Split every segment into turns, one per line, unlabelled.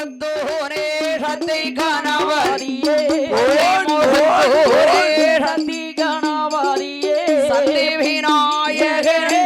முத்தோனே சத்தை கணவதியே சத்தி கணவதியே சத்தி விநாயகரே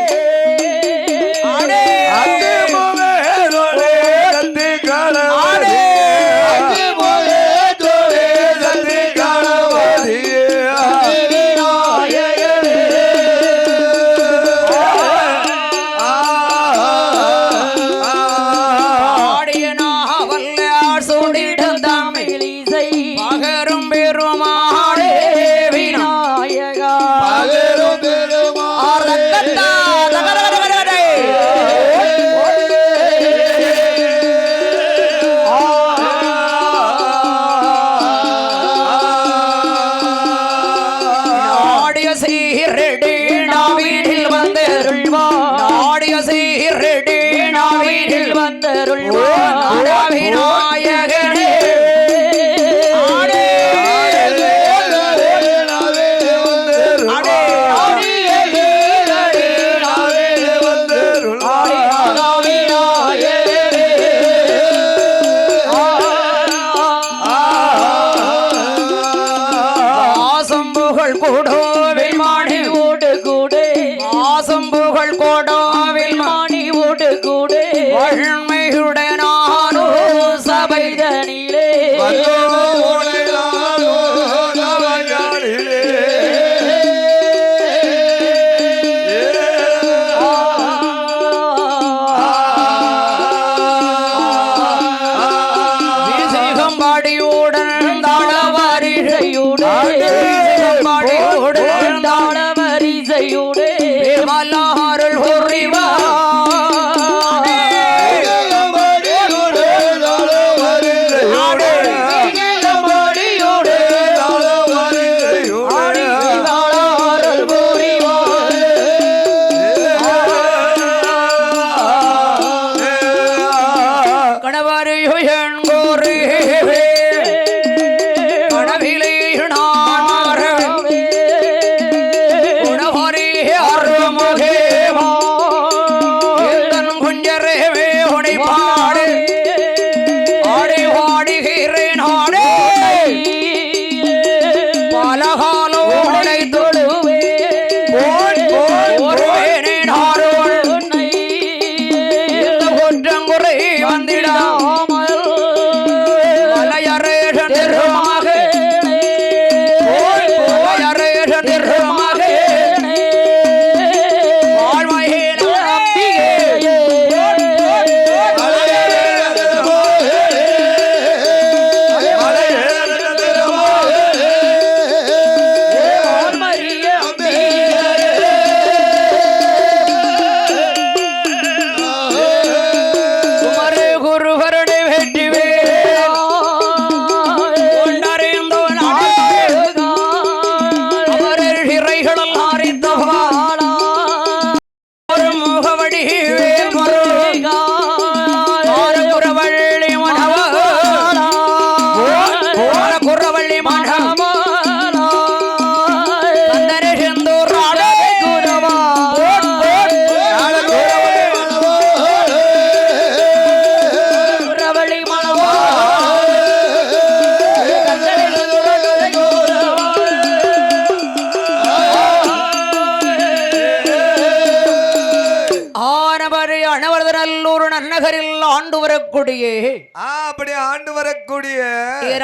அப்படி ஆண்டு வரக்கூடிய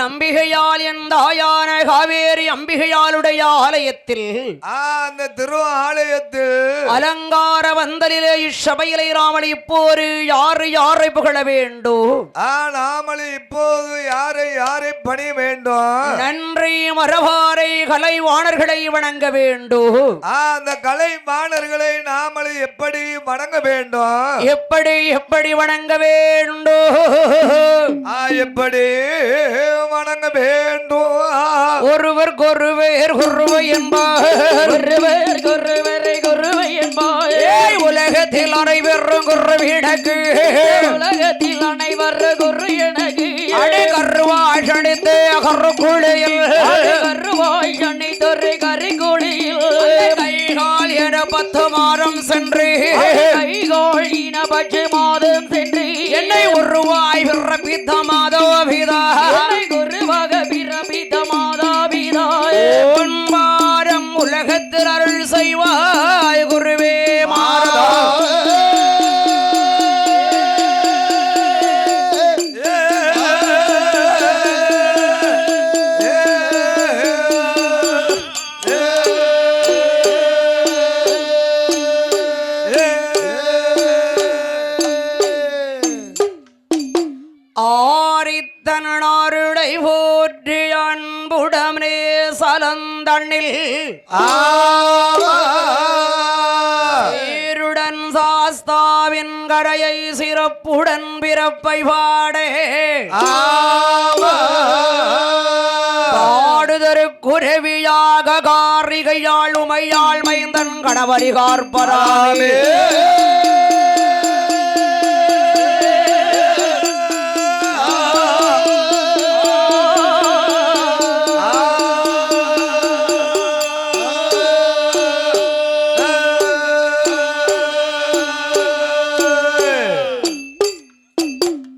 அம்பிகையால் என் தாயான காவேரி அம்பிகையாளுடைய ஆலயத்தில்
அந்த திரு ஆலயத்தில்
அலங்கார வந்தலிலே இச்சபையிலே ராமளி இப்போது யாரை புகழ வேண்டும்?
நாமளி இப்போது யாரை பணிய வேண்டும்?
நன்றி மரபாரை கலைவாணர்களை வணங்க வேண்டும்.
அந்த கலைவாணர்களை நாமளி எப்படி வணங்க வேண்டும்?
எப்படி வணங்க வேண்டும்?
எப்படி வணங்க வேண்டும்?
ஒருவர் குருவை என்பார் உலகத்தில் அனைவரும் குருவினக்கு உலகத்தில் அனைவரும் குரு எனக்கு அடை கருவாய் சணித்து கருக்குழியில் கருவாய் சணித்தொரு கரிக்குழியில் கைகால் என 10 மாதம் சென்று கைகால் இன 10 மாதம் சென்று என்னை ஒருவாய் பிறப்பித்த பிரபித மாதோபிதா
குருவாக பிரபித மாதாபிதாய
ஓன்பாரம் உலகத்தில் அருள் செய்வாய் குருவே மாறதா ஆரித்தனாருடை போற்றி அன்புடனே சலந்தண்ணில் சீருடன் சாஸ்தாவின் கரையை சிறப்புடன் பிறப்பை பாடே பாடுதரு குருவியாக காரிகையாள் உமையாள் மைந்தன் கணவரி கார்பராமே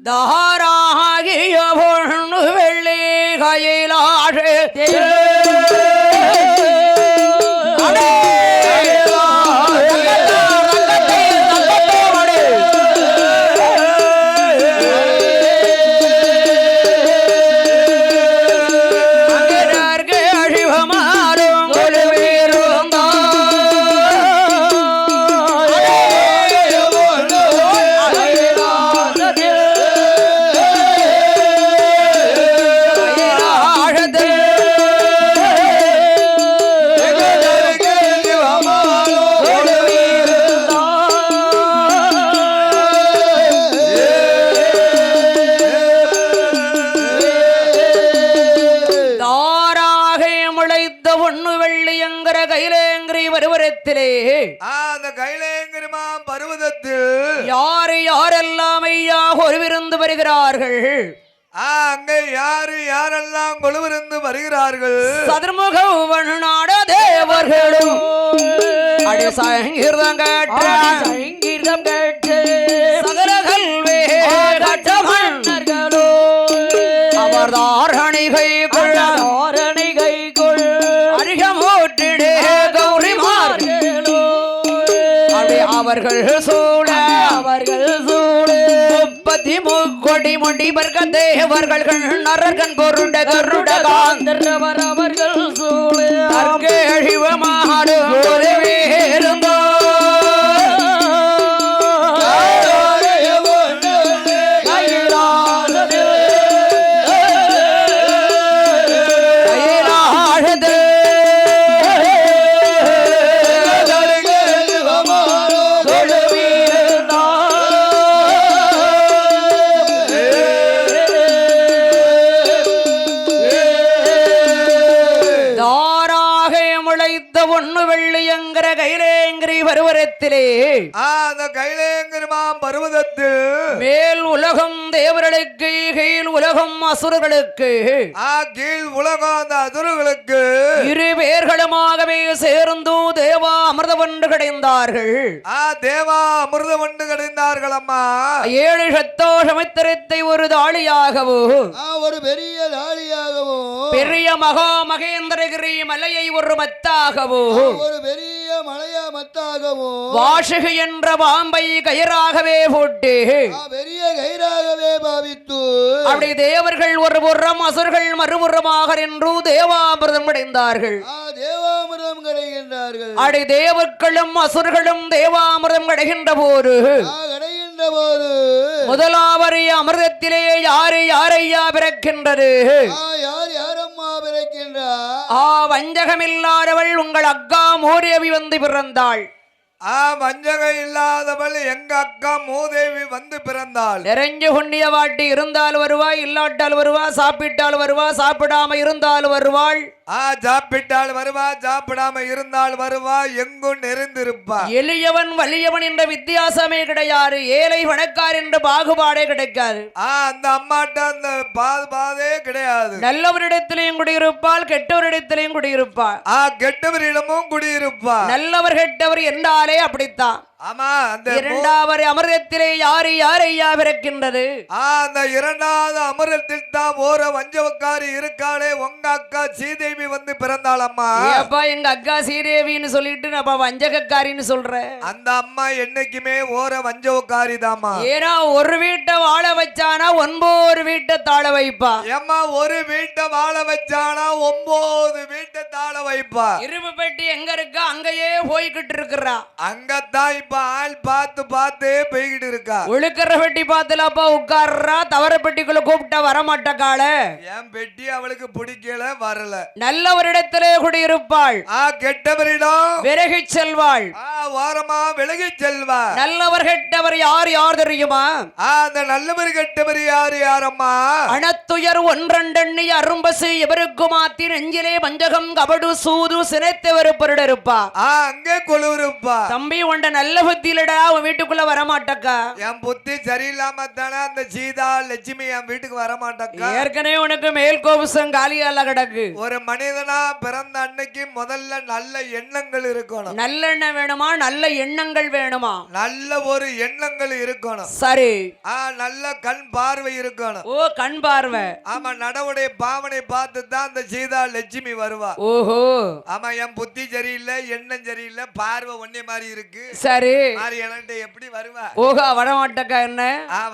தாராகிய பொண்ணு வெள்ளி கையிலாழே
அந்த கைலேங்கிரிமா பருவதத்தில்
யாரு யாரெல்லாம் ஐயா ஒருவிருந்து வருகிறார்கள்
அங்கே யாரு யாரெல்லாம் கொழுவிருந்து வருகிறார்கள்
சதுர்முகவனாட தேவர்களும் அடி சங்கீர்தம்
சங்கீதம் கேட்டு
சகரகள் வேகட்ட மன்னர்களோ அவர் தாரணிகை கொள்ள
தாரணிகை கொள்
அருகமோட்டிடே கௌரிமார்களோ அப்படி அவர்கள் சூழ முப்பத்தி முக்கொடி முடிவர்க தேவர்கள் நரகன் பொருண்ட கருட காந்தர்
அவர்கள் சூழ
அழிவமாடு இருந்தோ
அந்த கைலேங்கிரிமாம் பருவதத்தில்
மேல் உலகம் தேவர்களுக்கு கீழ் உலகம் அசுரர்களுக்கு
கீழ் உலகம் அந்த அசுரர்களுக்கு
இரு பேர்களுமாகவே சேர்ந்து தேவா அமிர்தவண்டு கிடைந்தார்கள்
தேவா அமிர்தவண்டு கிடைந்தார்கள் அம்மா
7 சத்தோஷமித்திரத்தை ஒரு தாளியாகவோ
ஒரு பெரிய தாளியாகவோ
பெரிய மகா மகேந்திரகிரி மலையை ஒரு மத்தாகவோ
ஒரு பெரிய மலையா மத்தாகவோ
வாசுகு என்ற பாம்பை கயிறாகவே போட்டு
பெரிய கயிறாகவே பாவித்து
அப்படி தேவர்கள் ஒரு புறம் அசுர்கள் மறுபுறமாக நின்று தேவாமிர்தம் அடைந்தார்கள்
தேவாமிர்தம் கிடைக்கின்றார்கள்
அடி தேவர்களும் அசுர்களும் தேவாமிர்தம் கிடைக்கின்ற போது முதலாவது அமிர்தத்திலே யாரு யாரையா பிறக்கின்றது
யார் யாரம்மா பிறக்கின்றார்
வஞ்சகமில்லாதவள் உங்கள் அக்கா மோரேவி வந்து பிறந்தாள்
வஞ்சகம் இல்லாதவள் எங்க அக்கா மூதேவி வந்து பிறந்தாள்
நிறைஞ்சு கொண்டிய வாட்டி இருந்தால் வருவாள் இல்லாட்டால் வருவா சாப்பிட்டால் வருவா சாப்பிடாம இருந்தால் வருவாள்
சாப்பிட்டால் வருவா சாப்பிடாம இருந்தால் வருவா எங்கும் நிறைந்திருப்பா
எளியவன் வலியவன் என்ற வித்தியாசமே கிடையாது ஏழை பணக்கார் என்ற பாகுபாடே கிடைக்காது
அந்த அம்மாட்ட அந்த பாதே கிடையாது
நல்லவரிடத்திலையும் குடியிருப்பாள் கெட்டவரிடத்திலையும் குடியிருப்பாள்
கெட்டவரிடமும் குடியிருப்பா
நல்லவர் கெட்டவர் என்றாலே அப்படித்தான்
ஆமா அந்த
இரண்டாவது அமிர்தத்திலே யாரு ஐயா பிறக்கின்றது?
அந்த இரண்டாவது அமிர்தத்தில் தான் ஓர வஞ்சவக்காரி இருக்காளே உங்க அக்கா சீதேவி வந்து பிறந்தாளம்மா.
அப்பா எங்க அக்கா சீதேவின்னு சொல்லிட்டு நான் வஞ்சகக்காரின்னு சொல்றேன்.
அந்த அம்மா என்னைக்குமே ஓர வஞ்சவக்காரி தாமா.
ஏன்னா ஒரு வீட்டை வாழ வச்சானா 9 வீட்டை தாழ வைப்பா.
ஏம்மா ஒரு வீட்டை வாழ வச்சானா 9 வீட்டை தாழ வைப்பா.
இரும்பு பெட்டி எங்க இருக்கா அங்கேயே போய்கிட்டு இருக்கிறா.
அங்கத்தான் இப்ப ஆள் பார்த்து பார்த்து போய்கிட்டு இருக்கா.
ஒழுக்கிற பெட்டி பார்த்துலப்பா உட்கார்றா. தவற பெட்டிக்குள்ள கூப்பிட்டா வரமாட்டக்கால.
என் பெட்டி அவளுக்கு பிடிக்கல வரல.
நல்ல ஒரு இடத்திலே குடியிருப்பாள்.
கெட்டவரிடம்
விலகி செல்வாள்.
வாரமா விலகி செல்வா.
நல்லவர் கெட்டவர் யார் தெரியுமா?
அந்த நல்லவர் கெட்டவர் யாரம்மா?
அணத்துயர் ஒன்றெண்ணி அரும்பசு எவருக்கு மாத்தி நெஞ்சிலே வஞ்சகம் கபடு சூது சினைத்தவர் இருப்பா.
அங்கே கொழுருப்பா.
தம்பி உண்ட நல்ல புத்தியிலடா உன் வீட்டுக்குள்ள வரமாட்டக்கா.
என் புத்தி சரியில்லாம தானே அந்த சீதா லட்சுமி என் வீட்டுக்கு வரமாட்டக்கா.
ஏற்கனவே உனக்கு மேல் கோபுசம் காலியால கிடக்கு.
ஒரு மனிதனா பிறந்த அன்னைக்கு முதல்ல நல்ல எண்ணங்கள் இருக்கணும்.
நல்லெண்ணம் வேணுமா? நல்ல எண்ணங்கள் வேணுமா?
நல்ல ஒரு எண்ணங்கள் இருக்கணும்.
சரி.
நல்ல கண் பார்வை இருக்கணும்.
ஓ கண் பார்வை.
ஆமா நடவுடைய பாவனை பார்த்து தான் அந்த சீதா லட்சுமி வருவா.
ஓஹோ.
ஆமா என் புத்தி சரியில்லை எண்ணம் சரியில்லை பார்வை ஒன்னே மாதிரி இருக்கு.
சரி.
என்கிட்ட எப்படி வருவா?
ஓஹோ வரமாட்டக்கா என்ன?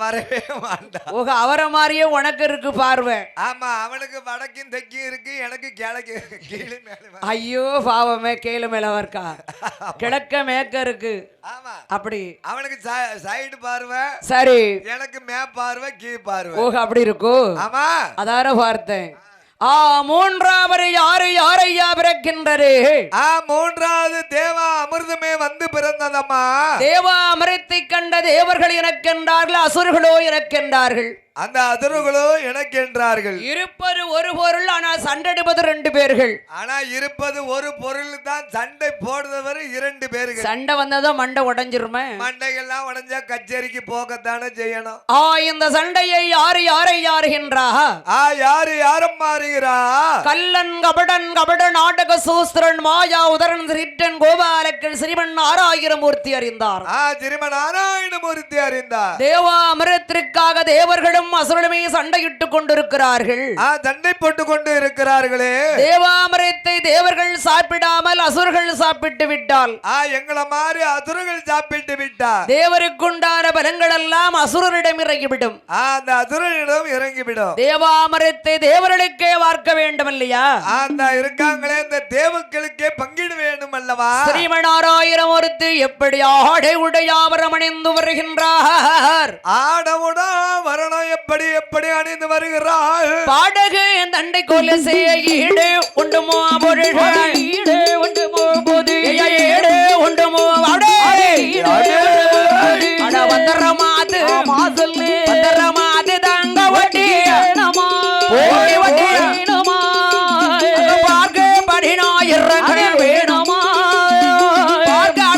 வரவே மாட்டா.
ஓஹோ அவரை மாதிரியே உனக்கு இருக்கு பார்வை.
ஆமா அவனுக்கு வடக்கும் தெற்கும் இருக்கு எனக்கு கிழக்கு கீழே மேல.
ஐயோ பாவமே கீழே மேல இருக்கா. கிழக்க மேற்க இருக்கு.
ஆமா
அப்படி
அவனுக்கு சைடு பார்வை.
சரி.
எனக்கு மே பார்வை கீ பார்வை.
ஓஹோ அப்படி இருக்கும்.
ஆமா
அதார பார்த்தேன். மூன்றாவது யாரு ஐயா பிறக்கின்றது?
மூன்றாவது தேவா அமிர்தமே வந்து பிறந்ததம்மா.
தேவா அமிர்தத்தை கண்ட தேவர்கள் எனக்கென்றார்கள், அசுரர்களோ எனக்கென்றார்கள்.
அந்த அதிர்வுகளோ எனக்கு என்றார்கள்.
இருப்பது ஒரு பொருள், ஆனா சண்டை 2 பேர்கள்.
ஆனா இருப்பது ஒரு பொருள் தான், சண்டை போடுறவர் 2 பேர்கள்.
சண்டை வந்ததும் மண்டை உடைஞ்சிருமே.
மண்டைகள்லாம் உடைஞ்சா கச்சேரிக்கு போகத்தானே செய்யணும்.
இந்த சண்டையை யாரு யாருகின்றா?
யாரும் மாறுகிறா?
கல்லன் கபடன் கபட நாடக சூஸ்திரன் மாயா உதரன் சிரிட்டன் கோபாலக்கன் ஸ்ரீமன் நாராயணமூர்த்தி அறிந்தார்.
ஸ்ரீமன் நாராயணமூர்த்தி அறிந்தார்.
தேவா அமிர்தத்திற்காக தேவர்களும் அசுரனுமே சண்டையிட்டுக் கொண்டிருக்கிறார்கள்.
சண்டை போட்டுக் கொண்டு இருக்கிறார்களே.
தேவாமிரத்தை தேவர்கள் சாப்பிடாமல் அசுரர்கள் சாப்பிட்டு விட்டால்,
எங்களை மாதிரி அசுரர்கள் சாப்பிட்டு விட்டார்,
தேவருக்குண்டான பலங்கள் எல்லாம் அசுரரிடம் இறங்கிவிடும்.
அந்த அசுரனிடம் இறங்கிவிடும்.
தேவாமிரத்தை தேவர்களுக்கே வார்க்க வேண்டும் இல்லையா?
அந்த இருக்காங்களே இந்த தேவர்களுக்கே பங்கிட வேண்டும் அல்லவா?
ஸ்ரீமநாராயணமூர்த்தி எப்படி ஆடை உடையாவரம் அணிந்து வருகின்றார்.
ஆடவுடா வரணும் எப்படி எப்படி அணிந்து வருகிறாள்.
பாடகு என் தண்டை கொலை செய்ய ஈடு உண்டுமோ பொருள்கள், ஈடு உண்டுமோ போது ஈடு உண்டுமோ வந்தரமாது வந்தரமாது தங்க வட்டி வட்டி பார்க்க படினாயிரங்கள் வேணுமா பார்க்க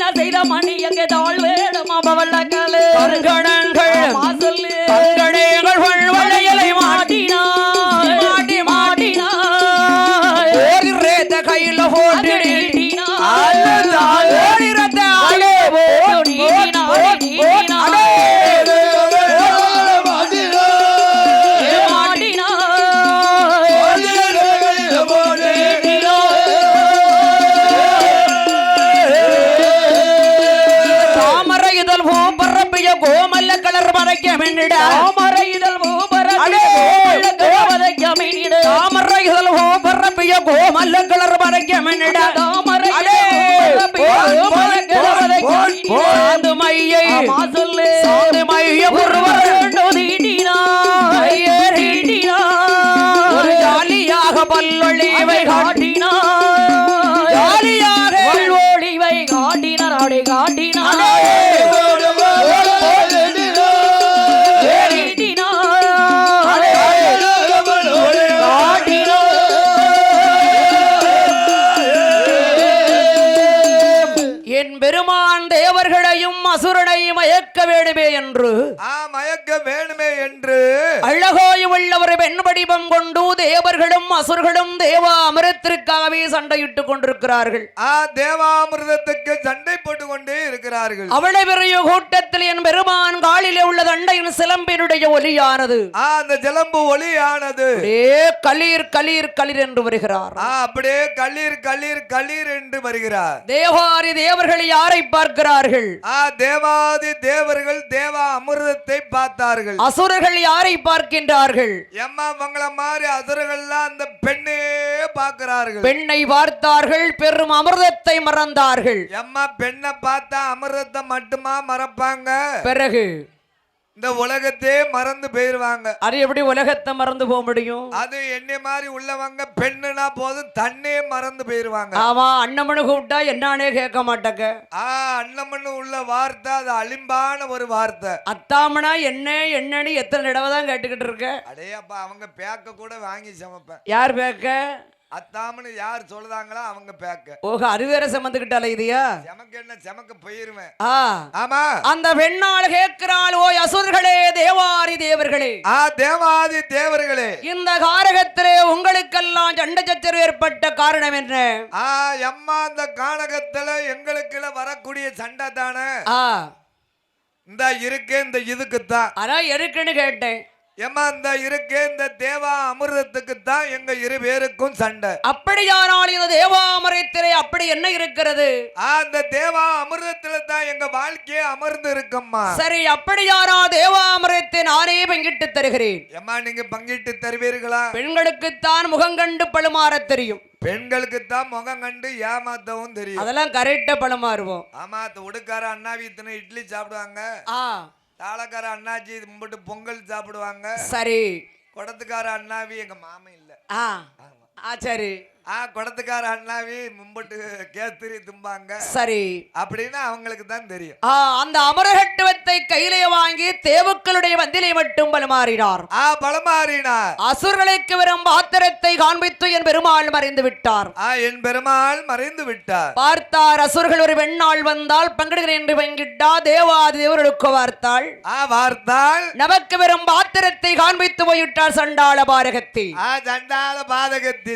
அப்படியே மணி எங்கே தாழ் வேணுமா பவளங்கள் கண்கணங்கள் கண்கணங்கள் வளையலை மாட்டினாய் மாட்டி மாட்டினாய் ஓடி ரேத்த கையில போட்டு ஓடி ரத்த ஆளே ஓடி மென்னிடா
தாமரை இதழ்
அடே!
கமினிட
தாமரை இதழ் பரப்பிய கோமல்ல கலர் வரைக்க மென்னிடா
தாமரை
அடே! சாந்து மையை
சொல்லு
சாந்து மைய ஒருவர் ஒரு ஜாலியாக பல்லொழிவை
காட்டினார்
ஜாலியாக
ஒளிவை காட்டினார் அவளை காட்டினார்
என் பெருமான் தேவர்களையும் அசுரனையும் மயக்க வேண்டுமே என்று
மயக்க வேணுமே என்று
அழகாய் உள்ளவர் பெண் வடிவம் கொண்டு தேவர்களும் அசுர்களும் தேவா அமிர்தத்திற்காகவே சண்டையிட்டுக் கொண்டிருக்கிறார்கள்
தேவாமிர்தத்துக்கு சண்டை போட்டு கொண்டே இருக்கிறார்கள்.
அவளை பெரிய கூட்டத்தில் என் பெருமான் காலிலே உள்ள தண்டையின் சிலம்பினுடைய ஒலியானது
அந்த சிலம்பு ஒலியானது
களீர் களீர் களீர் என்று வருகிறார்.
அப்படியே களீர் களீர் களீர் என்று வருகிறார்.
தேவாரி தேவர்கள் யாரை பார்க்கிறார்கள்?
தேவாதி தேவர்கள் தேவா அமிர்தத்தை பார்த்தார்கள்.
அசுரர்கள் யாரை பார்க்கின்றார்கள்?
எம்மா மங்கள மாதிரி அசுரர்கள்லாம் அந்த பெண்ணே பார்க்கிறார்கள்.
பெண்ணை பார்த்தார்கள், பெரும் அமிர்தத்தை மறந்தார்கள்.
எம்மா பெண்ணை பார்த்தா அமிர்தத்தை மட்டுமா மறப்பாங்க?
பிறகு
இந்த உலகத்தே மறந்து போயிருவாங்க.
அது எப்படி உலகத்தை மறந்து போக முடியும்?
அது என்னை மாதிரி உள்ளவங்க பெண்ணுனா போதும் தன்னே மறந்து போயிருவாங்க.
ஆமா, அண்ணமனு கூப்பிட்டா என்னானே கேட்க மாட்டாங்க.
அண்ணமனு உள்ள வார்த்தை அது அலிம்பான ஒரு வார்த்தை.
அத்தாமனா என்ன என்னன்னு எத்தனை தடவை தான் கேட்டுக்கிட்டு இருக்க?
அடே அப்பா, அவங்க பேக்க கூட வாங்கி சமைப்பேன்.
யார் பேக்க?
அத்தாமனு யார் சொல்லுதாங்களோ அவங்க பேக்க.
ஓஹோ, அது வேற சமந்துக்கிட்டால இதையா?
செமக்கு என்ன செமக்க போயிருவேன்.
ஆமா, அந்த பெண்ணால் கேட்கிறாள், ஓ அசுரர்களே தேவாரி தேவர்களே,
தேவாதி தேவர்களே,
இந்த காரகத்திலே உங்களுக்கெல்லாம் சண்டை சச்சரவு ஏற்பட்ட காரணம் என்ன?
எம்மா அந்த கானகத்துல எங்களுக்குள்ள வரக்கூடிய சண்டை தானே இந்த இருக்கு. இந்த இதுக்குத்தான்
அதான் இருக்குன்னு கேட்டேன்.
ஏமா இந்த இருக்கு இந்த தேவா அமிர்தத்துக்கு தான் எங்க இரு பேருக்கும் சண்டை.
அப்படியானால் இந்த தேவாமிரத்திலே அப்படி என்ன இருக்கிறது?
அந்த தேவா அமிர்தத்துல தான் எங்க வாழ்க்கையே அமர்ந்து இருக்கும்மா.
சரி, அப்படியானால் தேவாமிரத்தை நானே பங்கிட்டு தருகிறேன்.
ஏமா நீங்க பங்கிட்டு தருவீர்களா?
பெண்களுக்குத்தான் முகம் கண்டு பழுமாற தெரியும்.
பெண்களுக்கு தான் முகம் கண்டு ஏமாத்தவும் தெரியும்.
அதெல்லாம் கரெக்டா பழுமாறுவோம்.
ஆமா, உடுக்கார அண்ணாவி இத்தனை இட்லி சாப்பிடுவாங்க. தாளக்கார அண்ணாச்சி மும்பிட்டு பொங்கல் சாப்பிடுவாங்க.
சரி,
குடத்துக்கார அண்ணாவி எங்க மாமன் இல்ல.
சரி,
குடத்துக்கார அண்ணாவி மும்பிட்டு கேத்திரி தும்பாங்க.
சரி,
அப்படின்னு அவங்களுக்கு தான் தெரியும்.
அந்த அமரகட்டுவத்தை கையிலே வாங்கி தேவுக்களுடைய வந்திலை மட்டும் பலமாறினார்.
பலமாறினார்.
அசுரர்களுக்கு வரும் பாத்திரத்தை காண்பித்து என் பெருமாள் மறைந்து விட்டார்.
என் பெருமாள் மறைந்து விட்டார்.
பார்த்தார், அசுரர்கள் ஒரு வெண்ணாள் வந்தால் பங்கிடுகிறேன் என்று பங்கிட்டா தேவாதி தேவர்களுக்கு வார்த்தாள்.
வார்த்தாள்
நமக்கு வரும் பாத்திரத்தை காண்பித்து போயிட்டார் சண்டாள பாரகத்தி.
சண்டாள பாதகத்தி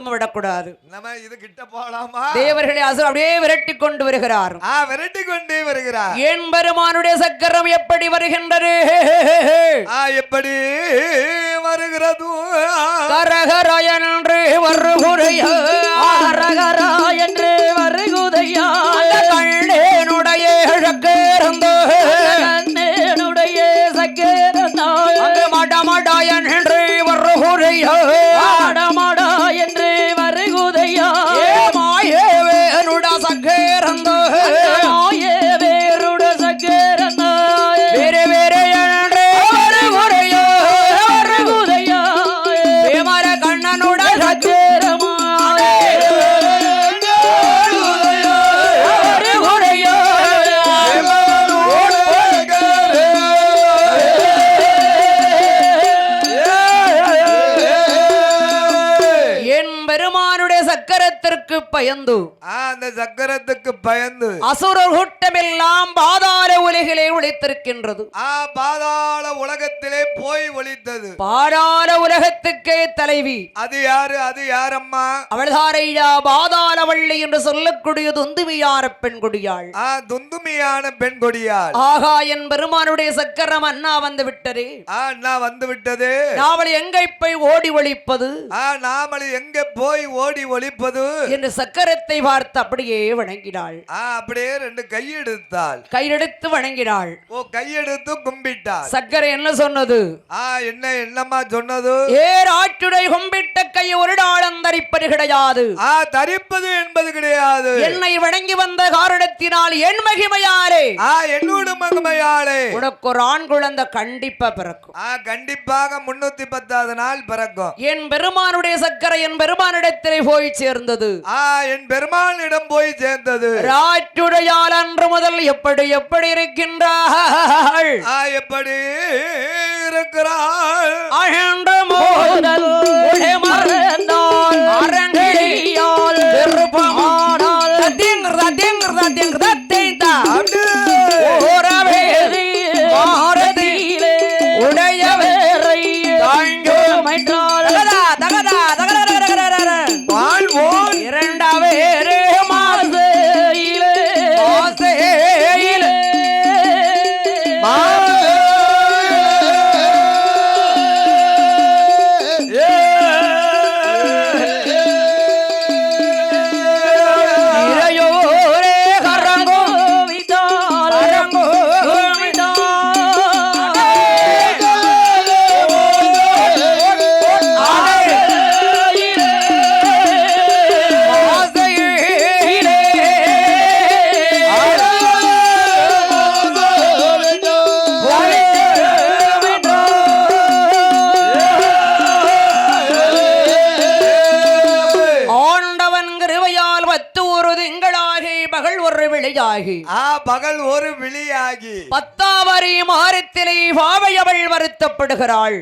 விடக்கூடாது.
நம்ம இது கிட்ட போலாமா?
தேவர்களை அசுரர் அப்படியே விரட்டி கொண்டு வருகிறார்.
விரட்டி கொண்டே வருகிறார்.
என் பெருமானுடைய சக்கரம் எப்படி வருகின்றது?
எப்படி வருகிறது?
கரகர என்று வருகுதையா,
கரகர என்று வருகுதையா,
கண்ணேனுடைய சக்கரந்தோ,
கண்ணேனுடைய சக்கரந்தோ,
மடமடா என்று வருகுதையா,
மடமடா என்று வருகுதையா,
மாயே வேணுட சக்கரந்தோ,
மாயே வேருட சக்கரந்தோ,
வேறு வேறு என்று வருகுதையா,
வருகுதையா,
வேமர கண்ணனுட
சக்கரமா
சக்கரத்திற்கு பயந்து,
அந்த சக்கரத்துக்கு பயந்து
அசுரர் கூட்டமெல்லாம் பாதாள உலகிலே ஒளித்திருக்கின்றது.
பாதாள உலகத்திலே போய் ஒளித்தது.
பாதாள உலகத்துக்கே தலைவி
அது யாரு? அது யாரம்மா?
அவள்தாரையா பாதாள வள்ளி என்று சொல்லக்கூடிய துந்துமியான பெண் கொடியாள்.
துந்துமியான பெண் கொடியாள்.
ஆகா, என் பெருமானுடைய சக்கரம் அண்ணா வந்து விட்டதே.
அண்ணா வந்து விட்டது.
நாவல் எங்க போய் ஓடி ஒளிப்பது?
நாமளை எங்க போய் ஓடி ஒளிப்பது
என்று சக்கரத்தை பார்த்து அப்படியே வணங்கினாள்.
அப்படியே ரெண்டு கையெடுத்தாள்.
கையெடுத்து வணங்கினாள்.
ஓ கையெடுத்து கும்பிட்டாள்.
சக்கரை என்ன சொன்னது?
என்னம்மா சொன்னது?
ஏராட்டுடை கும்பிட்ட கை ஒரு நாளும் தரிப்பது கிடையாது.
தரிப்பது என்பது கிடையாது.
என்னை வணங்கி வந்த காரணத்தினால் என் மகிமையாலே
என்னோட மகிமையாலே
உனக்கு ஒரு ஆண் குழந்தை கண்டிப்பா பிறக்கும்.
கண்டிப்பாக 310வது நாள் பிறக்கும்.
என் பெருமானுடைய சக்கரை என் பெருமானிடத்திலே போய் சேர்ந்தது.
என் பெருமானிடம் போய் சேர்ந்தது.
ராட்டுடையால் அன்று முதல் எப்படி எப்படி இருக்கின்றாள்?
எப்படி இருக்கிறாள்?
அகன்ற மோதல் மறந்தாள் அரங்கியால் விருப்பமானால் மாரதியிலே உடையவரை தாங்கமைற்றாள்
இரண்டாவே
மாசையிலே
பகல் ஒரு விழியாகி
10ஆம் மாதத்திலே பாவையவள் வருத்தப்படுகிறாள்.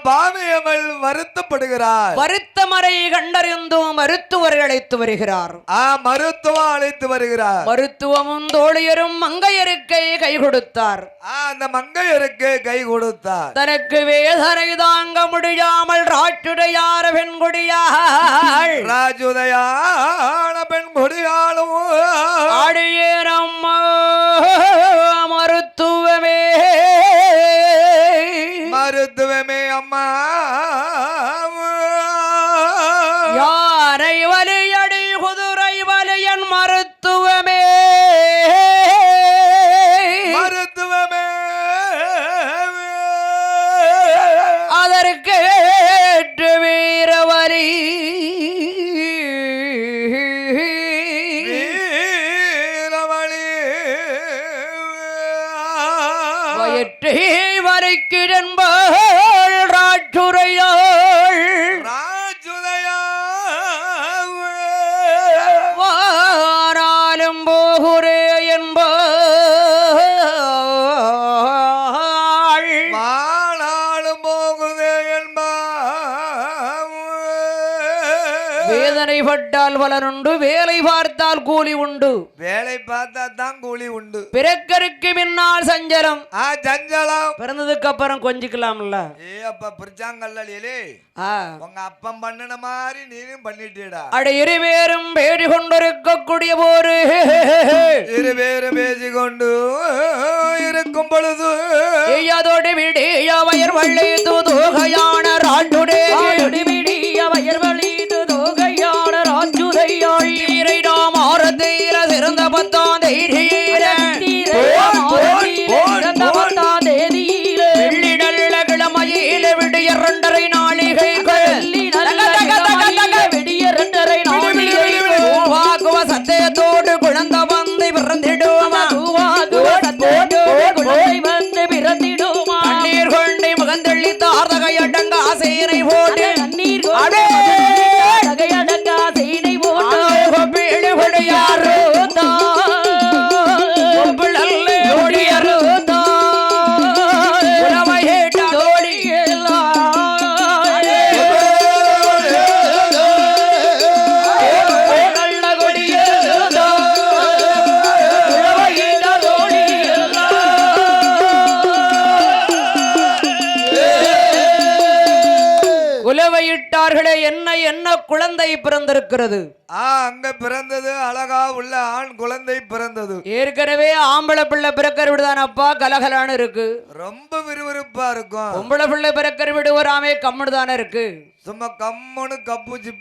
பாவையவள் வருத்தப்படுகிறாள்.
வருத்தமறை கண்டறிந்தும் மருத்துவர்கள் அழைத்து வருகிறார்.
மருத்துவம் அழைத்து வருகிறார்.
மருத்துவமும் தோழியரும் மங்கையருக்கு கை கொடுத்தார்.
அந்த மங்கையருக்கு கை கொடுத்தார்.
தனக்கு வேதனை தாங்க முடியாமல் ராட்டுடையார பெண்குடியாள்
ராஜுதையான பெண்குடியாளும்
அடியேனம்மா மருத்துவமே
மருத்துவமே அம்மா
யானை வலியடி குதிரை வலியன் மருத்துவமே
மருத்துவமே
அதற்கு ஏற்று வீரவரி வயிற்றை வரைக்கிறன்பள் ராற்றுரையாள் வாராலும் போகுரே என்பாள்
வாழாலும் போகுதே
வேதனைப்பட்டால் பலனுண்டு வேலை பார்த்தால் கூலி உண்டு
வேலை பார்த்தா தான் கூலி உண்டு
பிறக்கருக்கு பின்னால் சஞ்சலம்
சஞ்சலம்
பிறந்ததுக்கு அப்புறம் கொஞ்சிக்கலாம்ல
அப்ப பிரிச்சாங்கல்லே உங்க அப்பம் பண்ணின மாதிரி நீனும் பண்ணிட்டேடா
அட இருவேரும் பேடி கொண்டிருக்கக்கூடிய போரு
இருவேரும் பேசிக்கொண்டு இருக்கும் பொழுது
அதோடு விடிய வயர் வள்ளி தூதுகையான ராட்டுடே
விடிய வயர் வழி தூதுகையான ராஜுதையாள்
இறை நாம் ஆரத்தில சிறந்த 10ஆம்
தேதியிலே
வெள்ளிடல்ல கிழமையில விடிய 2:30 நாளிகைகள்
விடிய 2:30 நாளிகை
வாக்குவ சத்தயத்தோடு குழந்தை வந்து பிறந்திடுமா
குழந்தை வந்து பிறந்திடுமா
கண்ணீர் கொண்டை முகந்தள்ளி தார்தகை அடங்க ஆசையினை போட்டு
கண்ணீர்
அடங்க ஆசையினை போட்டு வீடு கொடியாரு குலவையிட்டார்களே என்ன என்ன குழந்தை பிறந்திருக்கிறது
அங்க பிறந்தது அழகா உள்ள ஆண் குழந்தை பிறந்தது
ஏற்கனவே ஆம்பளை பிள்ளை பிறக்கிற விடுதான் அப்பா கலகலான்னு இருக்கு
ரொம்ப விறுவிறுப்பா இருக்கும்
பொம்பளை பிள்ளை பிறக்கிற விடு வராமே கம்முன்னு தானே இருக்கு
சும்மா கம்முன்னு கப்புச்சு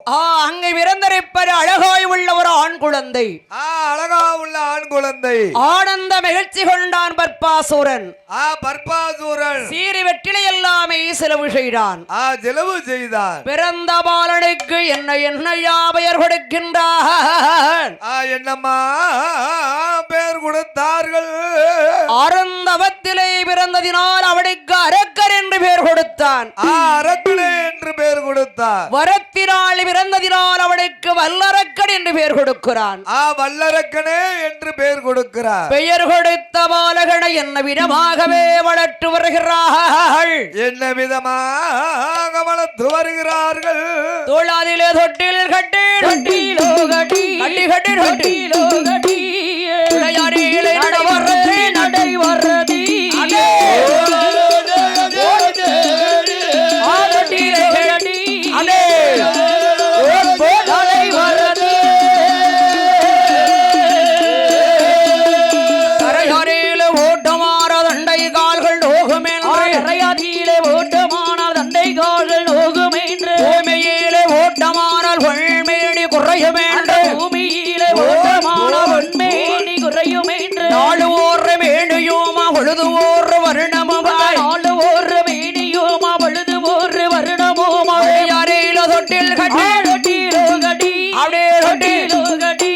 அங்கே பிறந்திருப்பது அழகாய் உள்ள ஒரு ஆண் குழந்தை.
அழகா உள்ள ஆண் குழந்தை.
ஆனந்த மகிழ்ச்சி கொண்டான் பர்பாசூரன்.
பர்பாசூரன்
சீறி வெற்றிலை எல்லாமே செலவு செய்தான்.
செலவு செய்தான்.
பிறந்த பாலனுக்கு என்னையா பெயர் கொடுக்கின்றான்?
என்னம்மா பெயர் கொடுத்தார்கள்?
அருந்தவத்திலே பிறந்ததினால் அவனுக்கு அரக்கர் என்று பெயர் கொடுத்தான்.
அரக்கனே என்று பெயர் கொடுத்தார்.
வரத்தினால் பிறந்ததினால் அவனுக்கு வல்லரக்கன் என்று பெயர் கொடுக்கிறான்.
வல்லரக்கனே என்று பெயர் கொடுக்கிறார்.
பெயர் கொடுத்த பாலகனை என்ன விதமாகவே வளர்த்து வருகிறார்கள்.
என்ன விதமாக வளர்த்து வருகிறார்கள்?
தோளாதிலே தொட்டில் கட்டி
தொட்டிலோ கட்டி
கட்டி கட்டி
தொட்டிலோ கட்டி
விளையாடிலே
நடவரதி நடை வரதி
தொட்டிலே கட்டி
நடை வரதி
கரையாரிலே ஓட்டமாற தண்டை கால்கள் நோகுமென்று
கரையாதியிலே ஓட்டமானால் தண்டை கால்கள் நோகுமென்று
பூமியிலே ஓட்டமானால் பொன்மேனி குறையுமென்று
பூமியிலே ஓட்டமானால் பொன்மேனி குறையுமென்று
நாலு ஓர் மேனியோமா பொழுது ஓர் வருணமுமாய்
நாலு ஒரு மேனியோமா பொழுது ஒரு வருடமோமா
யாரையில தொட்டில் கட்டி
தொட்டிலோ கட்டி
அப்படியே
தொட்டிலோ கட்டி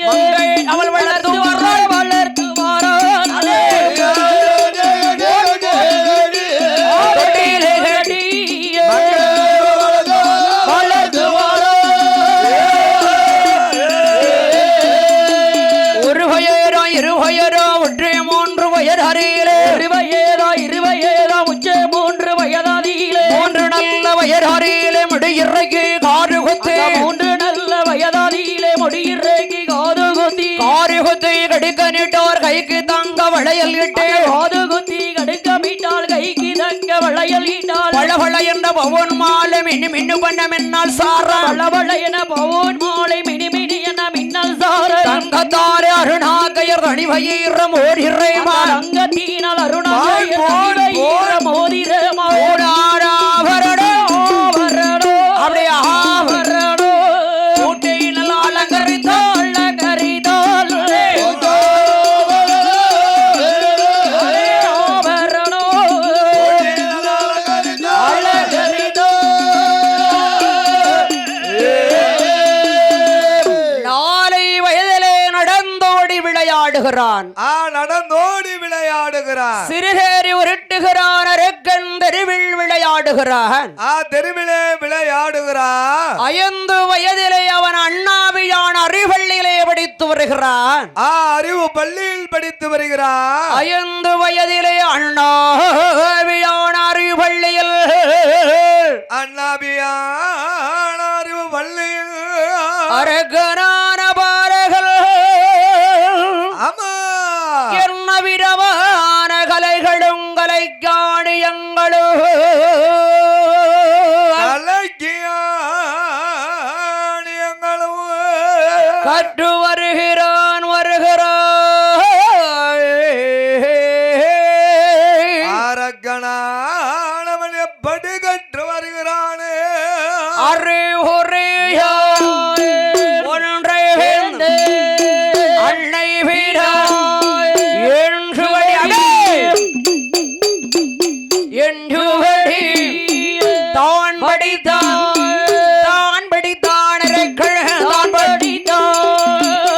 மங்கை அவள் வளர்த்து வர்றாள்.
வளர்த்து வாரான்
தொட்டிலே
கட்டி வளர்த்து
ஒரு வயரோ இரு வயரோ ஒன்றே மூன்று வயது அறையிலே
இருவயேதா உச்ச மூன்று வயதாதியிலே
மூன்று நல்ல வயது அறையிலே முடி இறக்கி காடு குத்தி
மூன்று நல்ல வயதாதியிலே முடியிறக்கி காது குத்தி
காரி குத்தி கடிக்க நீட்டோர் கைக்கு தங்க வளையல் இட்டு
காது குத்தி கடுக்க மீட்டால் கைக்கு தங்க வளையல் ஈட்டால்
பளபள என்ற பவன் மாலை மின்னு மின்னு பண்ண மின்னால் சாரா
பளபள என பவோன் மாலை மினி மினி என மின்னல் சார
தங்கத்தாரே அருணாகையர் தனிவயிரம் ஓடிறைமா
அங்கத்தீனால்
போய், போய்.
மோதிரமா
ஓடாராவரடோ
வரடோ
அப்படியே
வரடோ
கூட்டையில் அலங்கரித்தாள்
கரிதால் வரடோ
நாளை வயதிலே நடந்தோடி விளையாடுகிறான்.
நடந்தோடி விளையாடுகிறான்.
சிறுகேறி உருட்டுகிறான். அரக்கன் தெருவில் விளையாடுகிறான்.
தெருவிலே விளையாடுகிறான்.
5 வயதிலே அவன் அண்ணாவியான அறிவள்ளியிலே படித்து வருகிறான்.
அறிவு பள்ளியில் படித்து வருகிறான்.
5 வயதிலே அண்ணாவியான அறிவள்ளியில்
அண்ணாபியான அறிவு பள்ளியில்
அரக்கனான பாரகள்
ஆமா
என்ன விதமான கலைகளும் கலைக்காணியங்களும்
கலைக்கியானியங்களும்
கற்று வருகிறான்.
அரக்கனானவன் எப்படி கற்று வருகிறானே?
அறிவுரையா ஒன்றை வேந்து அன்னை வீடாய் என்றுவடி தான் படித்தான் அரக்கன் தான் படித்தான்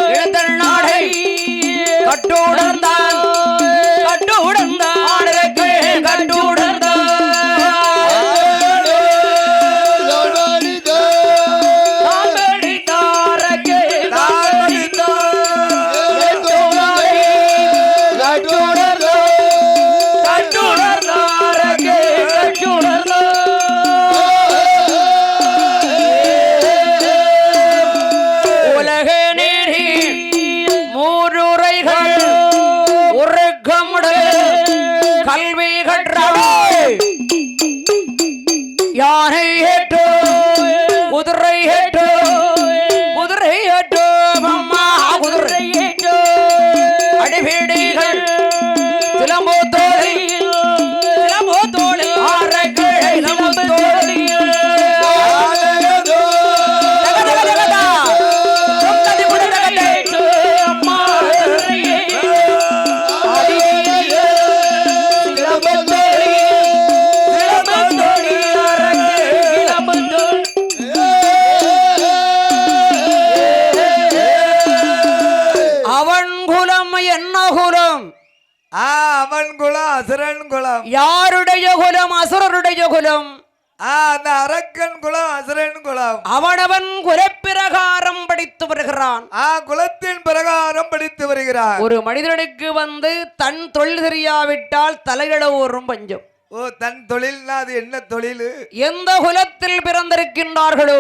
என்ன குலம்?
அவன் குலம் அசுரன் குலம்.
யாருடைய குலம்? அசுரருடைய குலம்.
அந்த அரக்கன் குலம் அசுரன் குலம்.
அவனவன் குலப்பிரகாரம் படித்து வருகிறான்.
குலத்தின் பிரகாரம் படித்து வருகிறான்.
ஒரு மனிதனுக்கு தன் தொழில் தெரியாவிட்டால் தலையிட ஊறும் பஞ்சம்.
தன் தொழில்னா அது என்ன தொழில்?
எந்த குலத்தில் பிறந்திருக்கின்றார்களோ,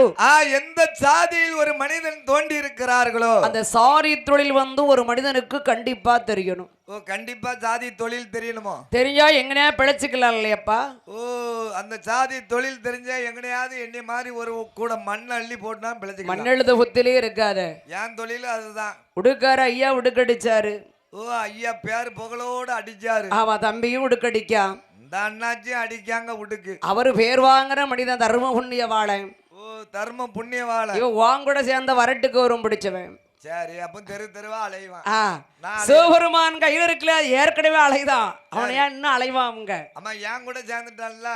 எந்த சாதியில் ஒரு மனிதன் தோண்டி இருக்கிறார்களோ,
அந்த சாதி தொழில் ஒரு மனிதனுக்கு கண்டிப்பா தெரியணும்.
கண்டிப்பா சாதி தொழில் தெரியணுமோ?
தெரிஞ்சா எங்கனையா பிழைச்சிக்கலாம் இல்லையப்பா.
அந்த சாதி தொழில் தெரிஞ்சா எங்கனையாவது என்னை மாதிரி ஒரு கூட மண் அள்ளி போட்டுனா பிழைச்சிக்கலாம்.
மண் எழுத புத்திலே இருக்காத.
என் தொழில் அதுதான்.
உடுக்கார ஐயா உடுக்கடிச்சாரு.
ஐயா பேர் புகழோடு அடிச்சாரு.
ஆமா, தம்பியும் உடுக்கடிக்கான்.
அண்ணாச்சியும் அடிக்காங்க உடுக்கு.
அவரு பேர் வாங்குற மனிதன் தர்ம புண்ணியவாளன்.
தர்ம புண்ணியவாளன்.
இவன் வாங்க கூட சேர்ந்த வரட்டுக்கு வரும் பிடிச்சவன்.
சரி, அப்ப தெருவா அலைவான்.
சிவபெருமான் கையில இருக்குல்ல, ஏற்கனவே அலைதான். அவன் ஏன் இன்னும் அலைவான்? அவங்க
அம்மா என் கூட சேர்ந்துட்டான்ல,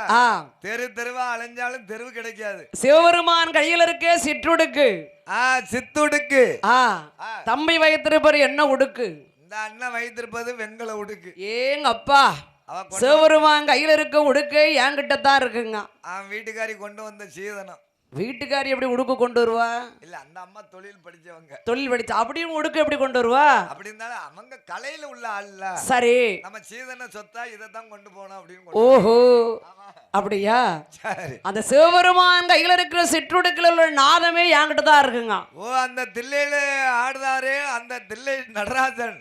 தெருவா அலைஞ்சாலும் தெருவு கிடைக்காது.
சிவபெருமான் கையில இருக்கே சிற்றுடுக்கு.
சித்துடுக்கு.
தம்பி வைத்திருப்பது என்ன உடுக்கு?
இந்த அண்ணன் வைத்திருப்பது வெங்கல உடுக்கு.
ஏங்க அப்பா, சிவபெருமான் கையில இருக்க உடுக்கு என்கிட்டதான் இருக்குங்க.
வீட்டுக்காரி கொண்டு வந்த சீதனம்.
வீட்டுக்காரி எப்படி உடுக்கு கொண்டு வருவா?
இல்ல, அந்த அம்மா தொழில் படிச்சவங்க.
தொழில் படிச்ச அப்படியும் உடுக்கு எப்படி கொண்டு வருவா?
அப்படி இருந்தாலும் அவங்க கலையில உள்ள ஆள்ல.
சரி,
நம்ம சீதன சொத்தா இதைத்தான் கொண்டு போனோம் அப்படின்னு.
ஓஹோ, அப்படியா? சரி, அந்த சிவபெருமான் கையில இருக்கிற சிற்றுடுக்குல உள்ள நாதமே என்கிட்ட தான் இருக்குங்க.
அந்த தில்லையில ஆடுதாரு அந்த தில்லை நடராஜன்.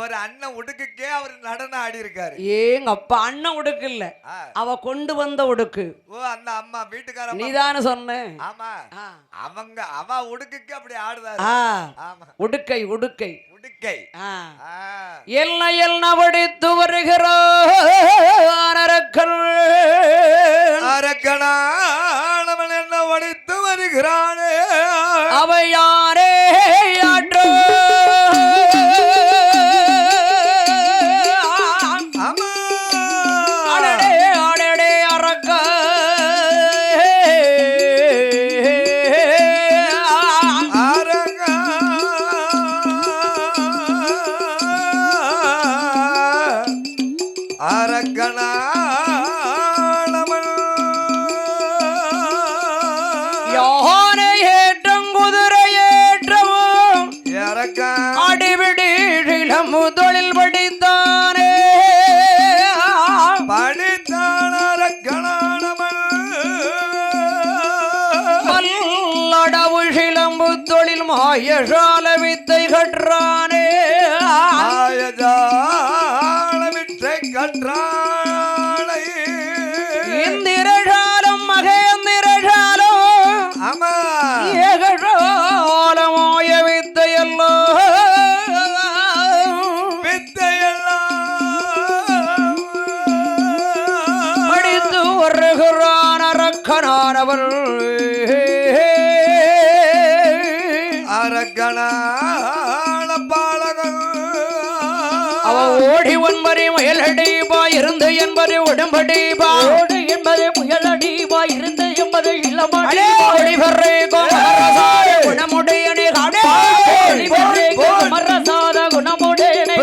ஒரு அண்ணன் உடுக்குக்கே அவர் நடனம் ஆடி இருக்காரு.
ஏங்க அப்பா, அண்ணன் உடுக்கு இல்ல, அவ கொண்டு வந்த உடுக்கு.
அந்த அம்மா வீட்டுக்கார
நீதானே சொன்ன.
ஆமா, அவங்க அவ உடுக்குக்கு அப்படி ஆடுதாரு.
உடுக்கை உடுக்கை
உடுக்கை.
என்ன என்ன படித்து வருகிறான் அரக்கன்.
அரக்கனானவன் என்ன படித்து வருகிறானே,
அவை யாரே ஆற்றோ? தொழில் படித்தானே,
படித்தான
மல்லடவு சிலம்பு தொழில் மாயசால வித்தை கற்றானே.
மாயசால வித்தை கற்றானை.
இந்திரசாலம் மகேந்திரசாலம்.
ஆமா,
ஏகசால மாய வித்தை எல்லாம் அரக்கனானவர்.
அரக்கனான பாலகன்.
அவ ஓடி ஒன்பது முயலடிபா இருந்து என்பது உடம்படிபா.
ஓடு என்பது முயலடிபா இருந்து என்பது இளமடி.
குணமுடையனே
மரசாத குணமுடையனை.